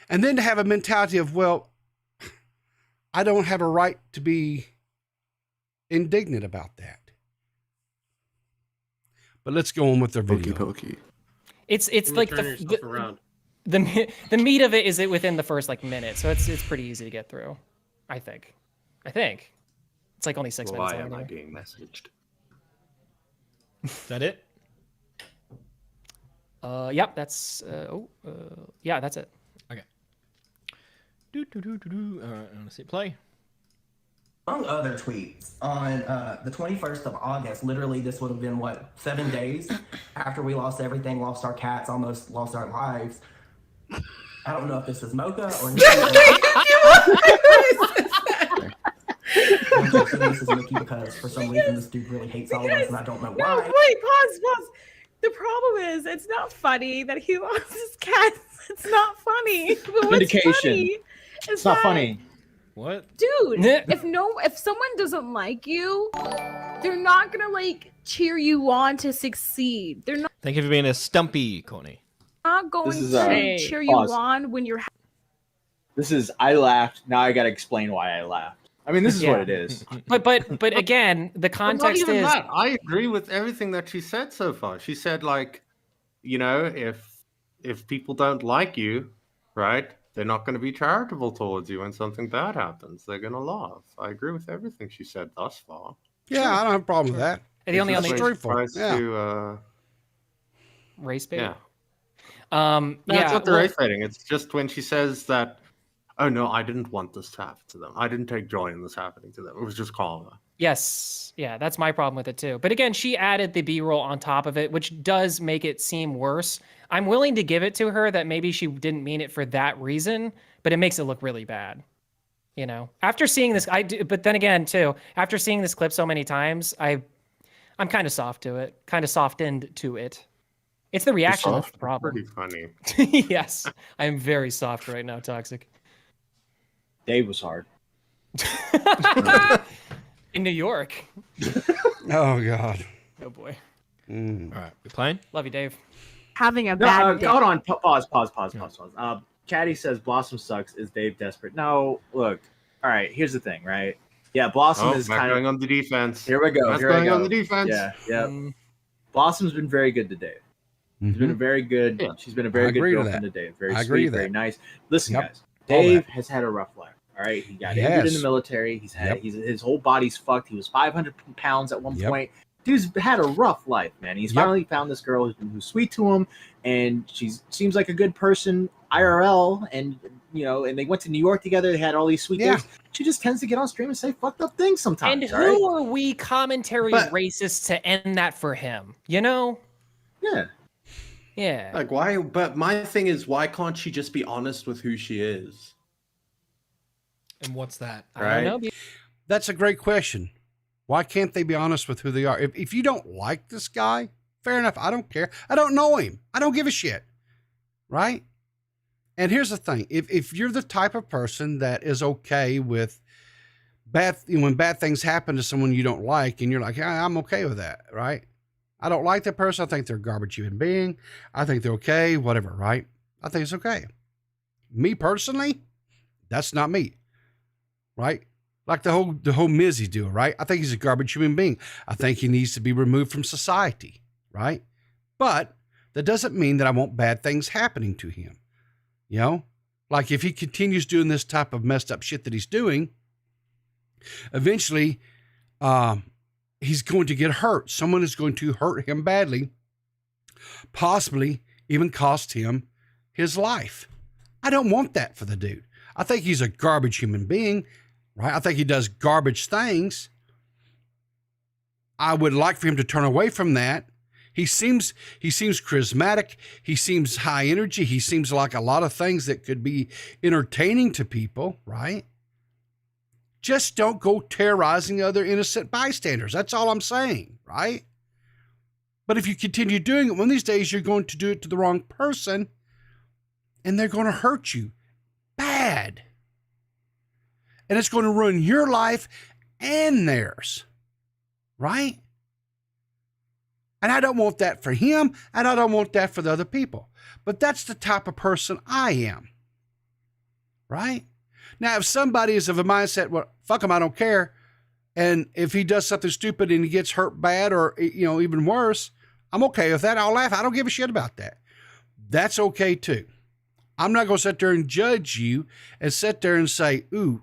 And then to have a mentality of, well, I don't have a right to be indignant about that. But let's go on with their video. Pokey. It's like the meat of it is within the first minute, so it's pretty easy to get through. I think it's like only 6 minutes. Why am I being messaged? Is that it? Yep. That's yeah, that's it. Okay. All right, I'm gonna see play. Among other tweets, on the 21st of August, literally this would have been, 7 days after we lost everything, lost our cats, almost lost our lives. I don't know if this is Mocha or Nikki. This is Nikki because for some reason this dude really hates all of us and I don't know why. No, wait, pause. The problem is, it's not funny that he lost his cats. It's not funny. But what's funny it's not funny. What? Dude, if someone doesn't like you, they're not gonna cheer you on to succeed. They're not. Thank you for being a stumpy, Coney. Not going to cheer you on when you're. I laughed. Now I gotta explain why I laughed. I mean, this is what it is. But again, the context not even is. That. I agree with everything that she said so far. She said if people don't like you, right? They're not going to be charitable towards you when something bad happens. They're going to laugh. I agree with everything she said thus far. Yeah, I don't have a problem with that. The only race bait. Yeah. It's not the race baiting. It's just when she says that, oh no, I didn't want this to happen to them. I didn't take joy in this happening to them. It was just karma. Yes. Yeah, that's my problem with it too. But again, she added the B-roll on top of it, which does make it seem worse. I'm willing to give it to her that maybe she didn't mean it for that reason, but it makes it look really bad. After seeing this, but then again too, after seeing this clip so many times, I'm kind of soft to it, kind of softened to it. It's the reaction that's the problem. Pretty funny. Yes, I am very soft right now, Toxic. Dave was hard. In New York. Oh, God. Oh, boy. All right, we playing? Love you, Dave. Having a bad day. Hold on. Pause. Caddy says Blossom sucks. Is Dave desperate? No, look. All right, here's the thing, right? Yeah, Blossom is kind of going on the defense. Here we go. On the defense. Yeah. Blossom's been very good to Dave. She's been a very good. Yeah. She's been a very good girlfriend to Dave. Very sweet, very nice. Listen, guys. Dave has had a rough life. All right, he got injured in the military. His whole body's fucked. He was 500 pounds at one point. Dude's had a rough life, man. He's finally found this girl who's sweet to him, and she seems like a good person IRL. And and they went to New York together. They had all these sweet days. She just tends to get on stream and say fucked up things sometimes. And who are we commentary racists to end that for him? Yeah. Yeah. Like why? But my thing is, why can't she just be honest with who she is? And what's that? Right? I don't know. That's a great question. Why can't they be honest with who they are? If you don't like this guy, fair enough. I don't care. I don't know him. I don't give a shit. Right? And here's the thing. If you're the type of person that is okay with when bad things happen to someone you don't like, and you're like, yeah, I'm okay with that, right? I don't like that person. I think they're a garbage human being. I think they're okay, whatever, right? I think it's okay. Me personally, that's not me. Right? Like the whole Mizzy deal, right? I think he's a garbage human being. I think he needs to be removed from society, right? But that doesn't mean that I want bad things happening to him. Like if he continues doing this type of messed up shit that he's doing, eventually he's going to get hurt. Someone is going to hurt him badly, possibly even cost him his life. I don't want that for the dude. I think he's a garbage human being, right? I think he does garbage things. I would like for him to turn away from that. He seems charismatic. He seems high energy. He seems like a lot of things that could be entertaining to people, right? Just don't go terrorizing other innocent bystanders. That's all I'm saying, right? But if you continue doing it, one of these days you're going to do it to the wrong person, and they're going to hurt you bad. And it's going to ruin your life and theirs, right? And I don't want that for him, and I don't want that for the other people. But that's the type of person I am, right? Now, if somebody is of a mindset, well, fuck him, I don't care, and if he does something stupid and he gets hurt bad or, even worse, I'm okay with that. I'll laugh. I don't give a shit about that. That's okay too. I'm not going to sit there and judge you and sit there and say, ooh,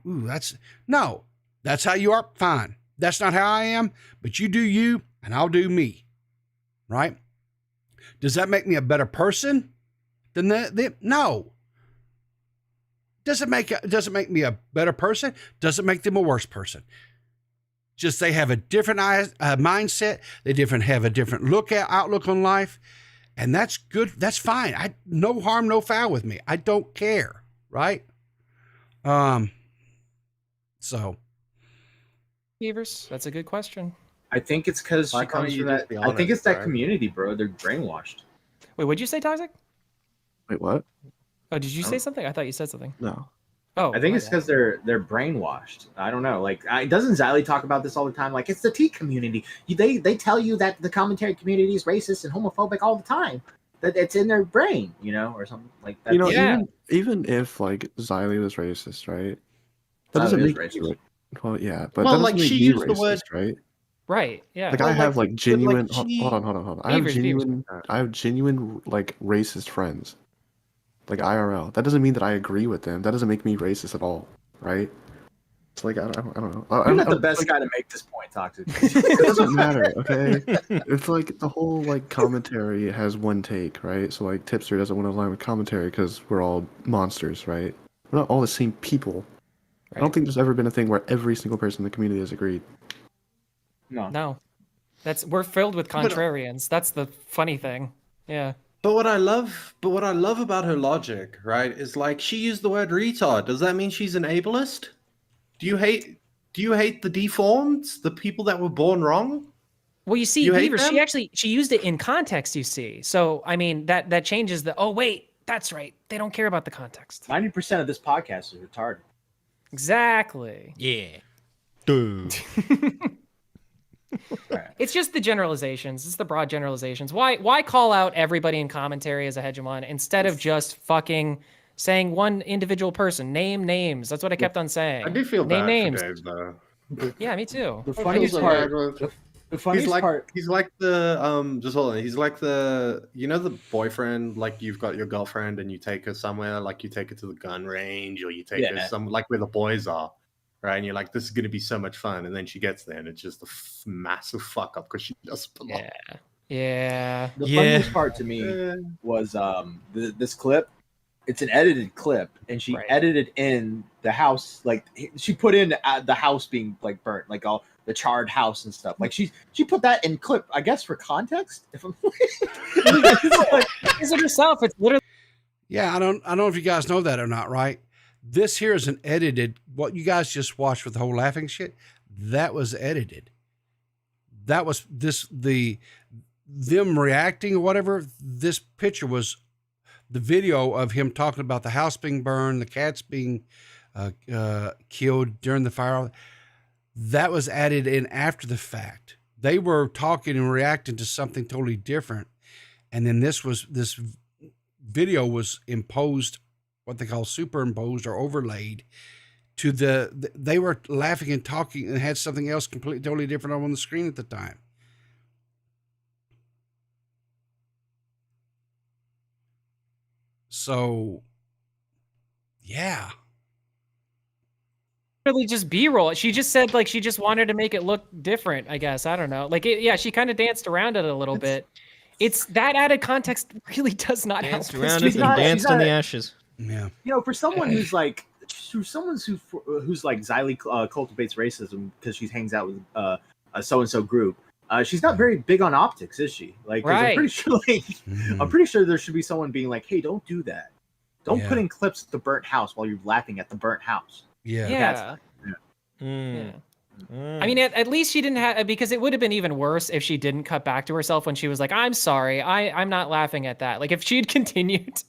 no, that's how you are. Fine. That's not how I am, but you do you and I'll do me. Right? Does that make me a better person than no. Does it make me a better person? Does it make them a worse person? Just they have a different mindset. They have a different outlook on life. And that's good. That's fine. No harm, no foul with me. I don't care. Right? So. Beavers, that's a good question. I think it's because she comes from that. I think it's that community, bro. They're brainwashed. Wait, what'd you say, Toxic? Wait, what? Oh, did you say something? I thought you said something. No. Oh, I think it's because they're brainwashed. I don't know. Like, doesn't Xylee talk about this all the time? Like, it's the T community. They tell you that the commentary community is racist and homophobic all the time. That it's in their brain, or something like that. Even if like Xylee was racist, right? That doesn't make racist. Well, yeah, but that doesn't make she me used racist, the word right? Right. Yeah. Like I have like genuine. she... Hold on. I have genuine like racist friends, like IRL. That doesn't mean that I agree with them. That doesn't make me racist at all, right? It's like I don't know. You're not the best guy to make this point, Toxic. It doesn't matter, okay? It's like the whole like commentary has one take, right? So like Tipster doesn't want to align with commentary because we're all monsters, right? We're not all the same people. Right. I don't think there's ever been a thing where every single person in the community has agreed. No. We're filled with contrarians. That's the funny thing. Yeah. But what I love about her logic, right, is like she used the word retard. Does that mean she's an ableist? Do you hate the deformed, the people that were born wrong? Well, you see, Beaver, she used it in context, you see. So I mean that changes oh wait, that's right. They don't care about the context. 90% of this podcast is retarded. Exactly. Yeah. Dude. It's just the generalizations. It's the broad generalizations. Why call out everybody in commentary as a hegemon instead of just fucking saying one individual person? Name names. That's what I kept on saying. I do feel name bad names. for Dave, though. Yeah, me too. The funniest part. The funniest part. He's like the just hold on. He's like the the boyfriend, like you've got your girlfriend and you take her somewhere, like you take her to the gun range or you take her like where the boys are. Right, and you're like, this is going to be so much fun, and then she gets there, and it's just a massive fuck up because she doesn't belong. Yeah. The funniest part to me was this clip. It's an edited clip, and she edited in the house, like she put in the house being like burnt, like all the charred house and stuff. Like she put that in clip, I guess, for context. If I'm is it herself? It's literally. Yeah, I don't know if you guys know that or not, right? This here is an edited, what you guys just watched with the whole laughing shit, that was edited. That was them reacting or whatever. This picture was the video of him talking about the house being burned, the cats being killed during the fire. That was added in after the fact. They were talking and reacting to something totally different. And then this video was imposed, what they call superimposed or overlaid to they were laughing and talking and had something else completely totally different on the screen at the time. So yeah, really just B-roll. She just said like she just wanted to make it look different, I guess. I don't know. Like she kind of danced around it a little bit. It's that added context really does not help. Danced around it and danced in the ashes. Yeah. You know, for someone who's like, who's like Xylee cultivates racism because she hangs out with a so and so group. She's not very big on optics, is she? Like, 'cause I'm pretty sure, I'm pretty sure there should be someone being like, "Hey, don't do that. Don't put in clips of the burnt house while you're laughing at the burnt house." Yeah. I mean, at least she didn't have, because it would have been even worse if she didn't cut back to herself when she was like, "I'm sorry, I'm not laughing at that." Like if she'd continued,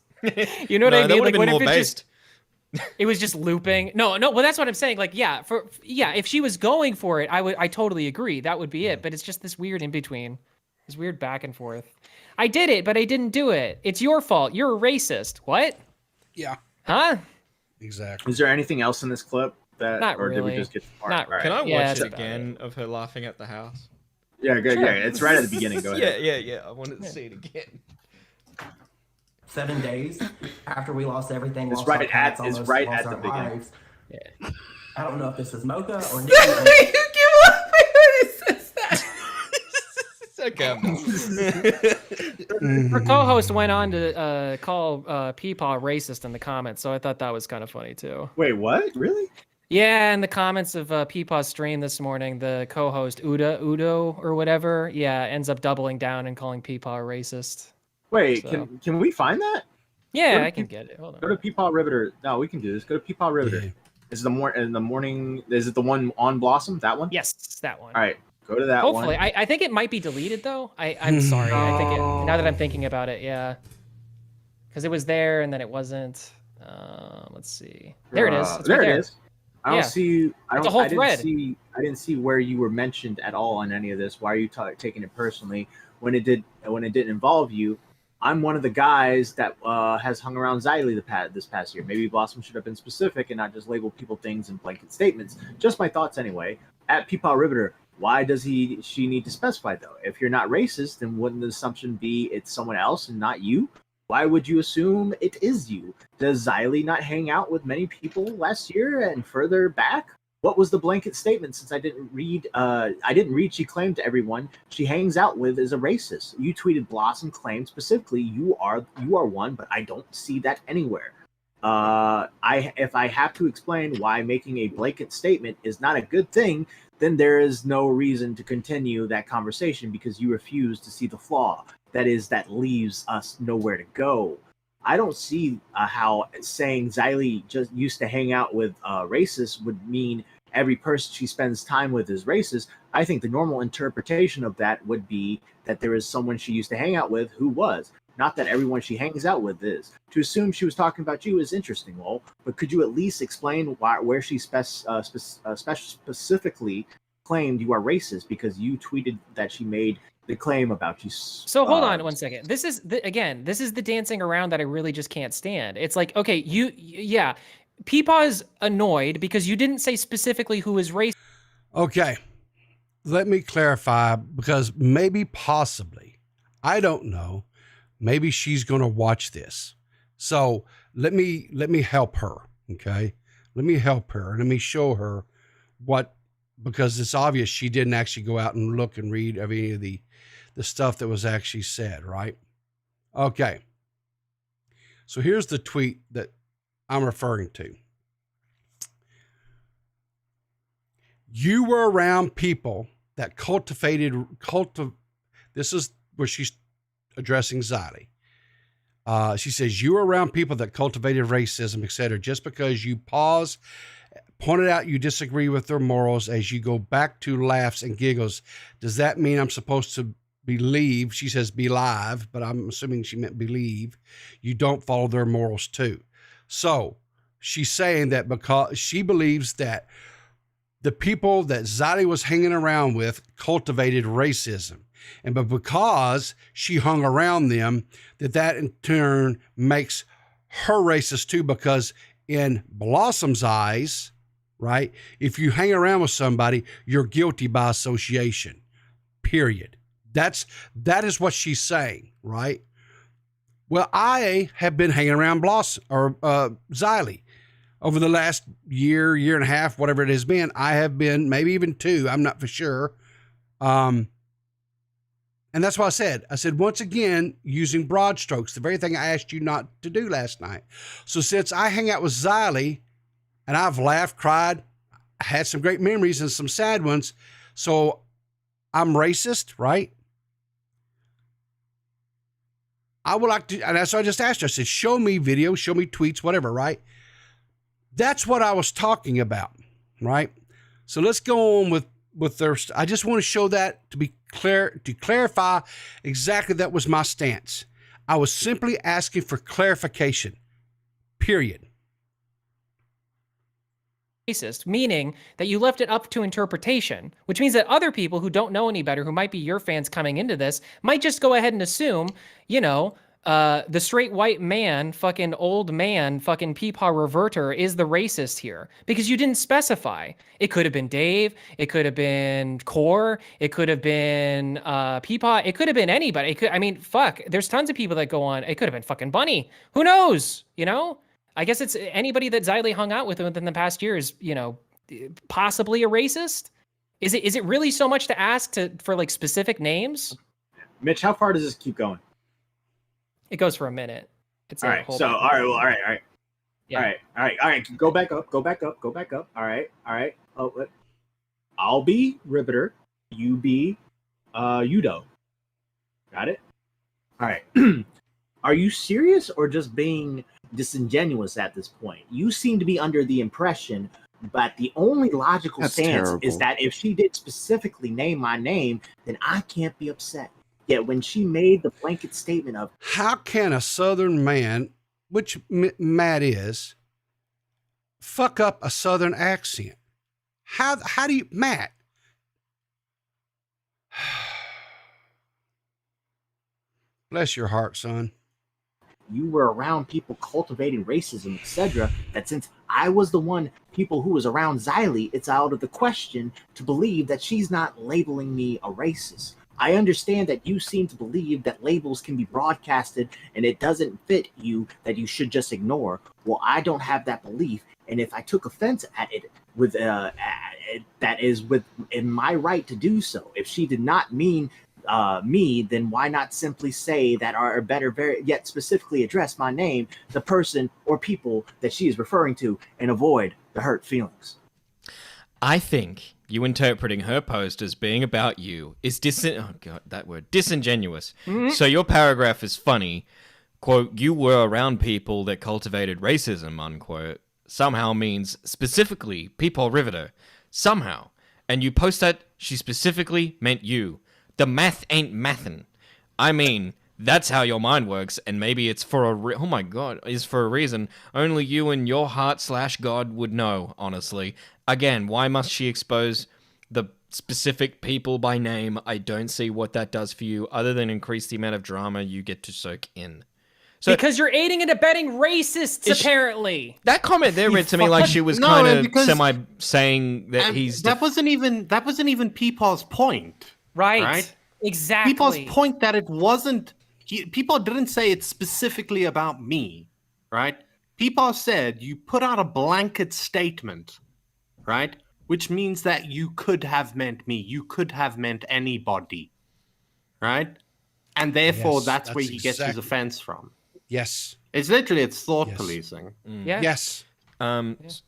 you know what I mean? Like what if it just, it was just looping? No. Well, that's what I'm saying. Like, if she was going for it, I totally agree. That would be it. But it's just this weird in between, this weird back and forth. I did it, but I didn't do it. It's your fault. You're a racist. What? Yeah. Huh? Exactly. Is there anything else in this clip that, Not or did we really. just get the part? Not Right. Can I Yeah, watch that's it again of her laughing at the house? Yeah, good. Sure. Yeah, it's right at the beginning. Go ahead. Yeah. I wanted to see it again. 7 days after we lost everything, It's lost right our cats, at- it's almost right lost at the our beginning. lives. I don't know if this is Mocha or Her co-host went on to call Peepaw racist in the comments, so I thought that was kind of funny too. Wait, what? Really? Yeah, in the comments of Peepaw's stream this morning, the co-host Udo or whatever, ends up doubling down and calling Peepaw a racist. Wait, So- can we find that? Yeah, I can get it. Hold on. Go to Peepaw Riverter. No, we can do this. Go to Peepaw Riverter. Is it in the morning? Is it the one on Blossom? That one? Yes, that one. All right, go to that Hopefully, one. I think it might be deleted though. I'm sorry. I think now that I'm thinking about it, yeah, because it was there and then it wasn't. Let's see. There it is. It's there right it is. I don't see. It's a whole thread. I didn't see where you were mentioned at all on any of this. Why are you taking it personally when it didn't involve you? I'm one of the guys that has hung around Xylee this past year. Maybe Blossom should have been specific and not just label people things in blanket statements. Just my thoughts anyway. At Peepaw Riverter, why does she need to specify though? If you're not racist, then wouldn't the assumption be it's someone else and not you? Why would you assume it is you? Does Xylee not hang out with many people last year and further back? What was the blanket statement? Since I didn't read, she claimed to everyone she hangs out with is a racist. You tweeted Blossom claimed specifically you are one, but I don't see that anywhere. If I have to explain why making a blanket statement is not a good thing, then there is no reason to continue that conversation because you refuse to see the flaw. That leaves us nowhere to go. I don't see how saying Xylee just used to hang out with racists would mean every person she spends time with is racist. I think the normal interpretation of that would be that there is someone she used to hang out with who was. Not that everyone she hangs out with is. To assume she was talking about you is interesting, Lowell, but could you at least explain where she specifically claimed you are racist because you tweeted that she made the claim about you? So hold on 1 second. This is the dancing around that I really just can't stand. It's like, okay, Peepaw is annoyed because you didn't say specifically who is racist. Okay, let me clarify because possibly, I don't know, maybe she's going to watch this. So let me help her. Okay, let me help her. Let me show her because it's obvious she didn't actually go out and look and read any of the stuff that was actually said, right? Okay. So here's the tweet that I'm referring to. You were around people that this is where she's addressing Xylee. She says, you were around people that cultivated racism, etc. Just because you pointed out you disagree with their morals as you go back to laughs and giggles. Does that mean I'm supposed to believe, she says believe, but I'm assuming she meant believe, you don't follow their morals too? So she's saying that because she believes that the people that Xylee was hanging around with cultivated racism. But because she hung around them, that in turn makes her racist too, because in Blossom's eyes, right, if you hang around with somebody, you're guilty by association, period. That is what she's saying, right? Well, I have been hanging around Xylee over the last year and a half, whatever it has been. I have been, maybe even 2, I'm not for sure. And that's what I said, once again, using broad strokes, the very thing I asked you not to do last night. So since I hang out with Xylee, and I've laughed, cried, had some great memories and some sad ones, so I'm racist, right? I would like to, and that's what I just asked her. I said, show me videos, show me tweets, whatever, right? That's what I was talking about, right? So let's go on with their, I just want to show that to be clear, to clarify exactly that was my stance. I was simply asking for clarification, period. Racist, meaning that you left it up to interpretation, which means that other people who don't know any better, who might be your fans coming into this, might just go ahead and assume, the straight white man, fucking old man, fucking Peepaw Riverter is the racist here because you didn't specify. It could have been Dave. It could have been Core. It could have been Peepaw. It could have been anybody. Fuck. There's tons of people that go on. It could have been fucking Bunny. Who knows? I guess it's anybody that Xylee hung out with within the past year is, possibly a racist. Is it really so much to ask for like specific names? Mitch, how far does this keep going? It goes for a minute. It's all right. So all right. Yeah. All right. Go back up. All right. Oh, I'll be Riverter. You be Udo. Got it? All right. Are you serious or just being disingenuous at this point? You seem to be under the impression, but the only logical stance is that if she did specifically name my name, then I can't be upset. Yet when she made the blanket statement of, how can a Southern man, which Matt is, fuck up a Southern accent? How do you, Matt? Bless your heart, son. You were around people cultivating racism, etc., that since I was the one people who was around Xylee, it's out of the question to believe that she's not labeling me a racist. I understand that you seem to believe that labels can be broadcasted and it doesn't fit you, that you should just ignore. Well, I don't have that belief, and if I took offense at it, that is within my right to do so. If she did not mean me, then why not simply say that, or better, yet specifically address my name, the person or people that she is referring to, and avoid the hurt feelings? I think you interpreting her post as being about you is disingenuous. Mm-hmm. So your paragraph is funny. Quote, you were around people that cultivated racism, unquote, somehow means specifically Peepaw Riverter. Somehow. And you post that she specifically meant you. The math ain't mathin'. I mean, that's how your mind works, and maybe it's for is for a reason only you and your heart/God would know, honestly. Again, why must she expose the specific people by name? I don't see what that does for you, other than increase the amount of drama you get to soak in. So, because you're aiding and abetting racists, apparently. That comment there read to me like she was kind of semi-saying that he's... That wasn't even Peepaw's point. Right? Exactly. Peepaw's point that it wasn't... Peepaw didn't say it's specifically about me, right? Peepaw said you put out a blanket statement, right? Which means that you could have meant me. You could have meant anybody, right? And therefore, that's where he gets his offense from. Yes. It's thought policing. Mm. Yeah. Yes.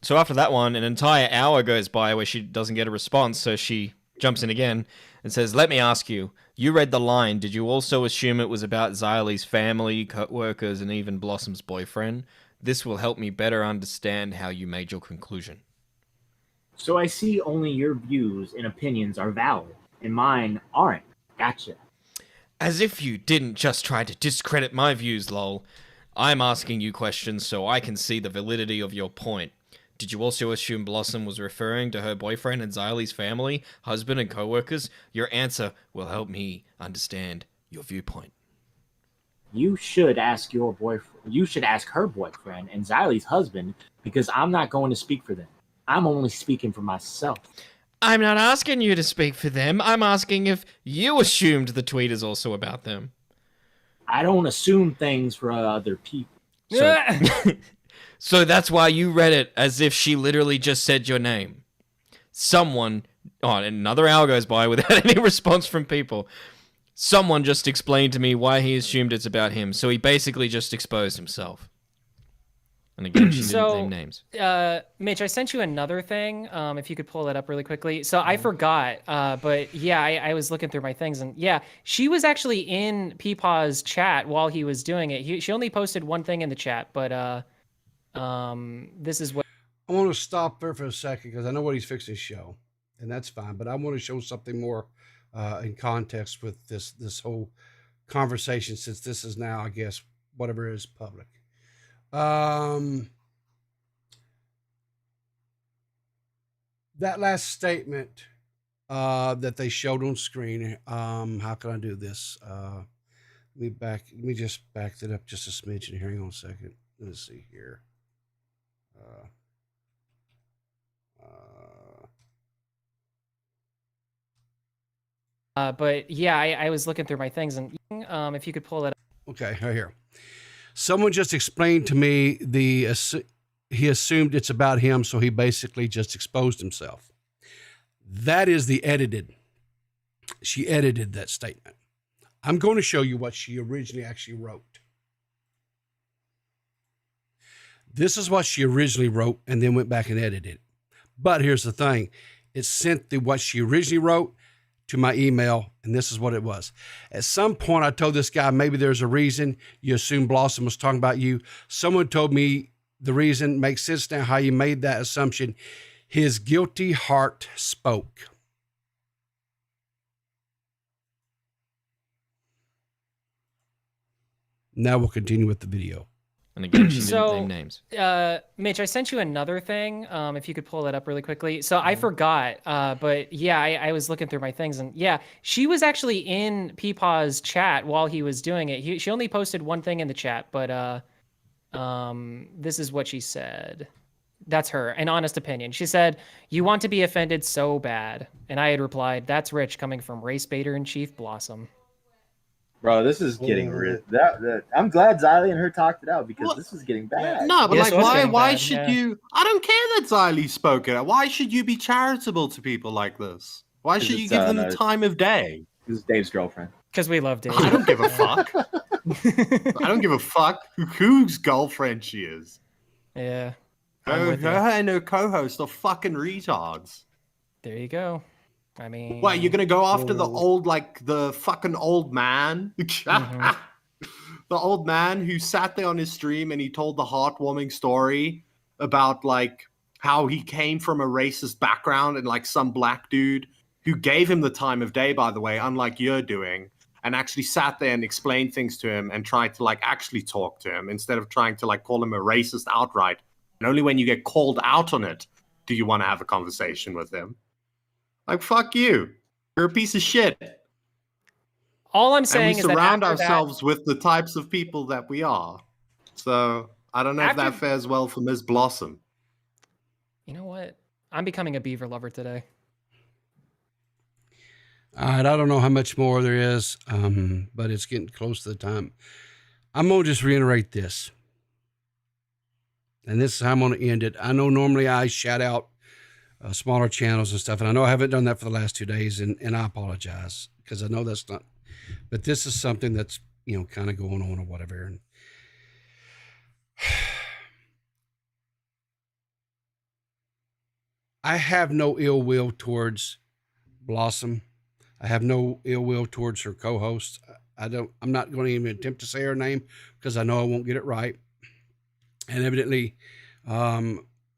So after that one, an entire hour goes by where she doesn't get a response, so she jumps in again and says, let me ask you, you read the line, did you also assume it was about Xylee's family, co-workers, and even Blossom's boyfriend? This will help me better understand how you made your conclusion. So I see only your views and opinions are valid, and mine aren't. Gotcha. As if you didn't just try to discredit my views, lol. I'm asking you questions so I can see the validity of your point. Did you also assume Blossom was referring to her boyfriend and Xylee's family, husband, and co-workers? Your answer will help me understand your viewpoint. You should ask your boyfriend. You should ask her boyfriend and Xylee's husband, because I'm not going to speak for them. I'm only speaking for myself. I'm not asking you to speak for them. I'm asking if you assumed the tweet is also about them. I don't assume things for other people. So that's why you read it as if she literally just said your name. Someone... Oh, another hour goes by without any response from people. Someone just explained to me why he assumed it's about him, so he basically just exposed himself. And again, she didn't name names. Mitch, I sent you another thing. If you could pull that up really quickly. So I forgot, but yeah, I was looking through my things, and yeah, she was actually in Peepaw's chat while he was doing it. She only posted one thing in the chat, but this is what I want to stop there for a second because I know what he's fixing to show, and that's fine. But I want to show something more in context with this whole conversation, since this is now, I guess, whatever is public. That last statement that they showed on screen. How can I do this? Let me just back that up just a smidgen. Hang on a second. Let's see here. But yeah, I was looking through my things, and if you could pull it up. Okay, right here. Someone just explained to me he assumed it's about him, so he basically just exposed himself. That is the edited. She edited that statement. I'm going to show you what she originally actually wrote. This is what she originally wrote and then went back and edited it. But here's the thing. It sent what she originally wrote to my email, and this is what it was. At some point, I told this guy, maybe there's a reason you assume Blossom was talking about you. Someone told me the reason makes sense now how you made that assumption. His guilty heart spoke. Now we'll continue with the video. And again, she didn't name names. Mitch, I sent you another thing. If you could pull that up really quickly. So I forgot, but yeah, I was looking through my things, and yeah, she was actually in Peepaw's chat while he was doing it. She only posted one thing in the chat, but this is what she said. That's her, an honest opinion. She said, "You want to be offended so bad," and I had replied, "That's rich coming from race baiter in chief Blossom." Bro, this is getting that I'm glad Xylee and her talked it out because this is getting bad. No, but why should you? I don't care that Xylee spoke it. Why should you be charitable to people like this? Why should you give them the time of day? This is Dave's girlfriend. Because we love Dave. I don't give a fuck. I don't give a fuck whose girlfriend she is. Yeah. Her and her co-host are fucking retards. There you go. I mean, what, you're gonna go after the fucking old man? The old man who sat there on his stream and he told the heartwarming story about like how he came from a racist background and like some black dude who gave him the time of day, by the way, unlike you're doing, and actually sat there and explained things to him and tried to like actually talk to him instead of trying to like call him a racist outright. And only when you get called out on it do you want to have a conversation with him. Like, fuck you. You're a piece of shit. All I'm saying is that we surround ourselves with the types of people that we are. So I don't know if that fares well for Ms. Blossom. You know what? I'm becoming a beaver lover today. All right, I don't know how much more there is, but it's getting close to the time. I'm going to just reiterate this. And this is how I'm going to end it. I know normally I shout out smaller channels and stuff, and I know I haven't done that for the last 2 days, and I apologize because I know that's not, but this is something that's, you know, kind of going on or whatever. And I have no ill will towards Blossom. I have no ill will towards her co-host. I'm not going to even attempt to say her name because I know I won't get it right. And evidently,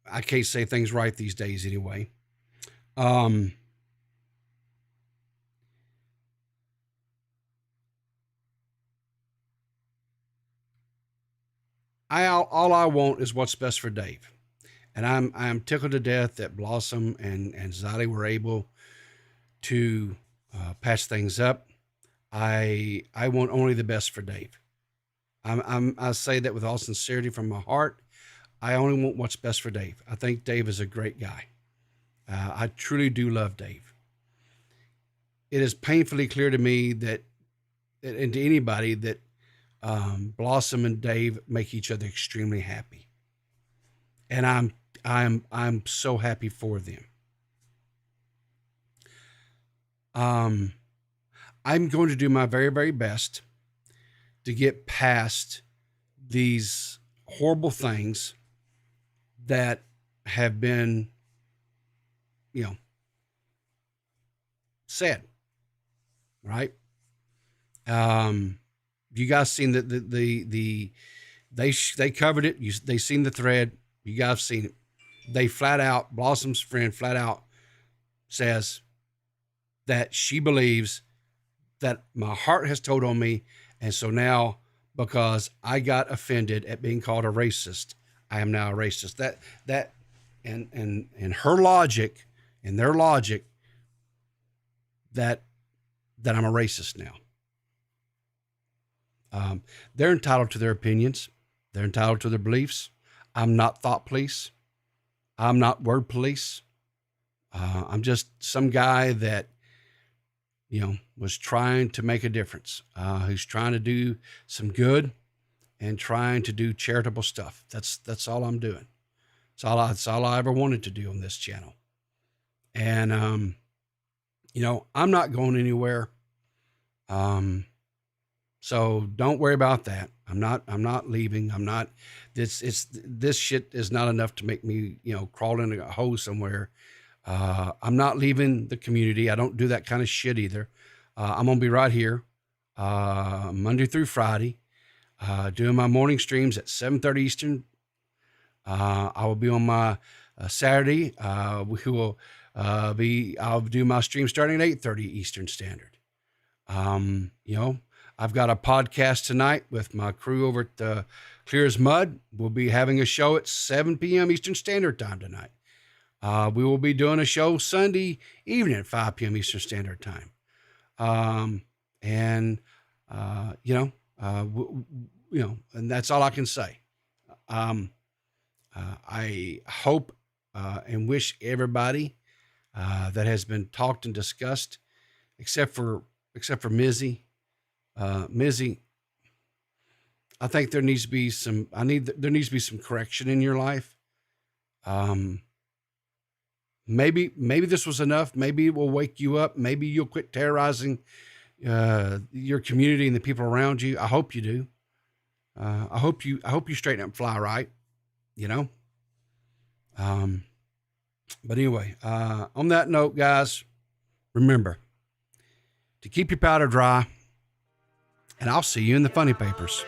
I can't say things right these days anyway. All I want is what's best for Dave. And I'm tickled to death that Blossom and Xylee were able to patch things up. I want only the best for Dave. I say that with all sincerity from my heart. I only want what's best for Dave. I think Dave is a great guy. I truly do love Dave. It is painfully clear to me that, and to anybody, that Blossom and Dave make each other extremely happy. And I'm so happy for them. I'm going to do my very, very best to get past these horrible things that have been, said, right? You guys seen they covered it. They seen the thread. You guys seen it. They flat out, Blossom's friend flat out says that she believes that my heart has told on me. And so now, because I got offended at being called a racist, I am now a racist. And her logic, and their logic, that I'm a racist now. They're entitled to their opinions. They're entitled to their beliefs. I'm not thought police. I'm not word police. I'm just some guy that, was trying to make a difference, who's trying to do some good and trying to do charitable stuff. That's all I'm doing. That's all I ever wanted to do on this channel. And, I'm not going anywhere. So don't worry about that. I'm not leaving. This shit is not enough to make me, crawl in a hole somewhere. I'm not leaving the community. I don't do that kind of shit either. I'm going to be right here, Monday through Friday, doing my morning streams at 7:30 Eastern. I will be on my Saturday. I'll do my stream starting at 8:30 Eastern Standard. I've got a podcast tonight with my crew over at Clear as Mud. We'll be having a show at 7 p.m. Eastern Standard Time tonight. We will be doing a show Sunday evening at 5 p.m. Eastern Standard Time. And that's all I can say. I hope and wish everybody that has been talked and discussed, except for Mizzy. Mizzy, I think there needs to be some correction in your life. Maybe this was enough. Maybe it will wake you up. Maybe you'll quit terrorizing your community and the people around you. I hope you do. I hope you straighten up and fly right, But anyway, on that note, guys, remember to keep your powder dry, and I'll see you in the funny papers.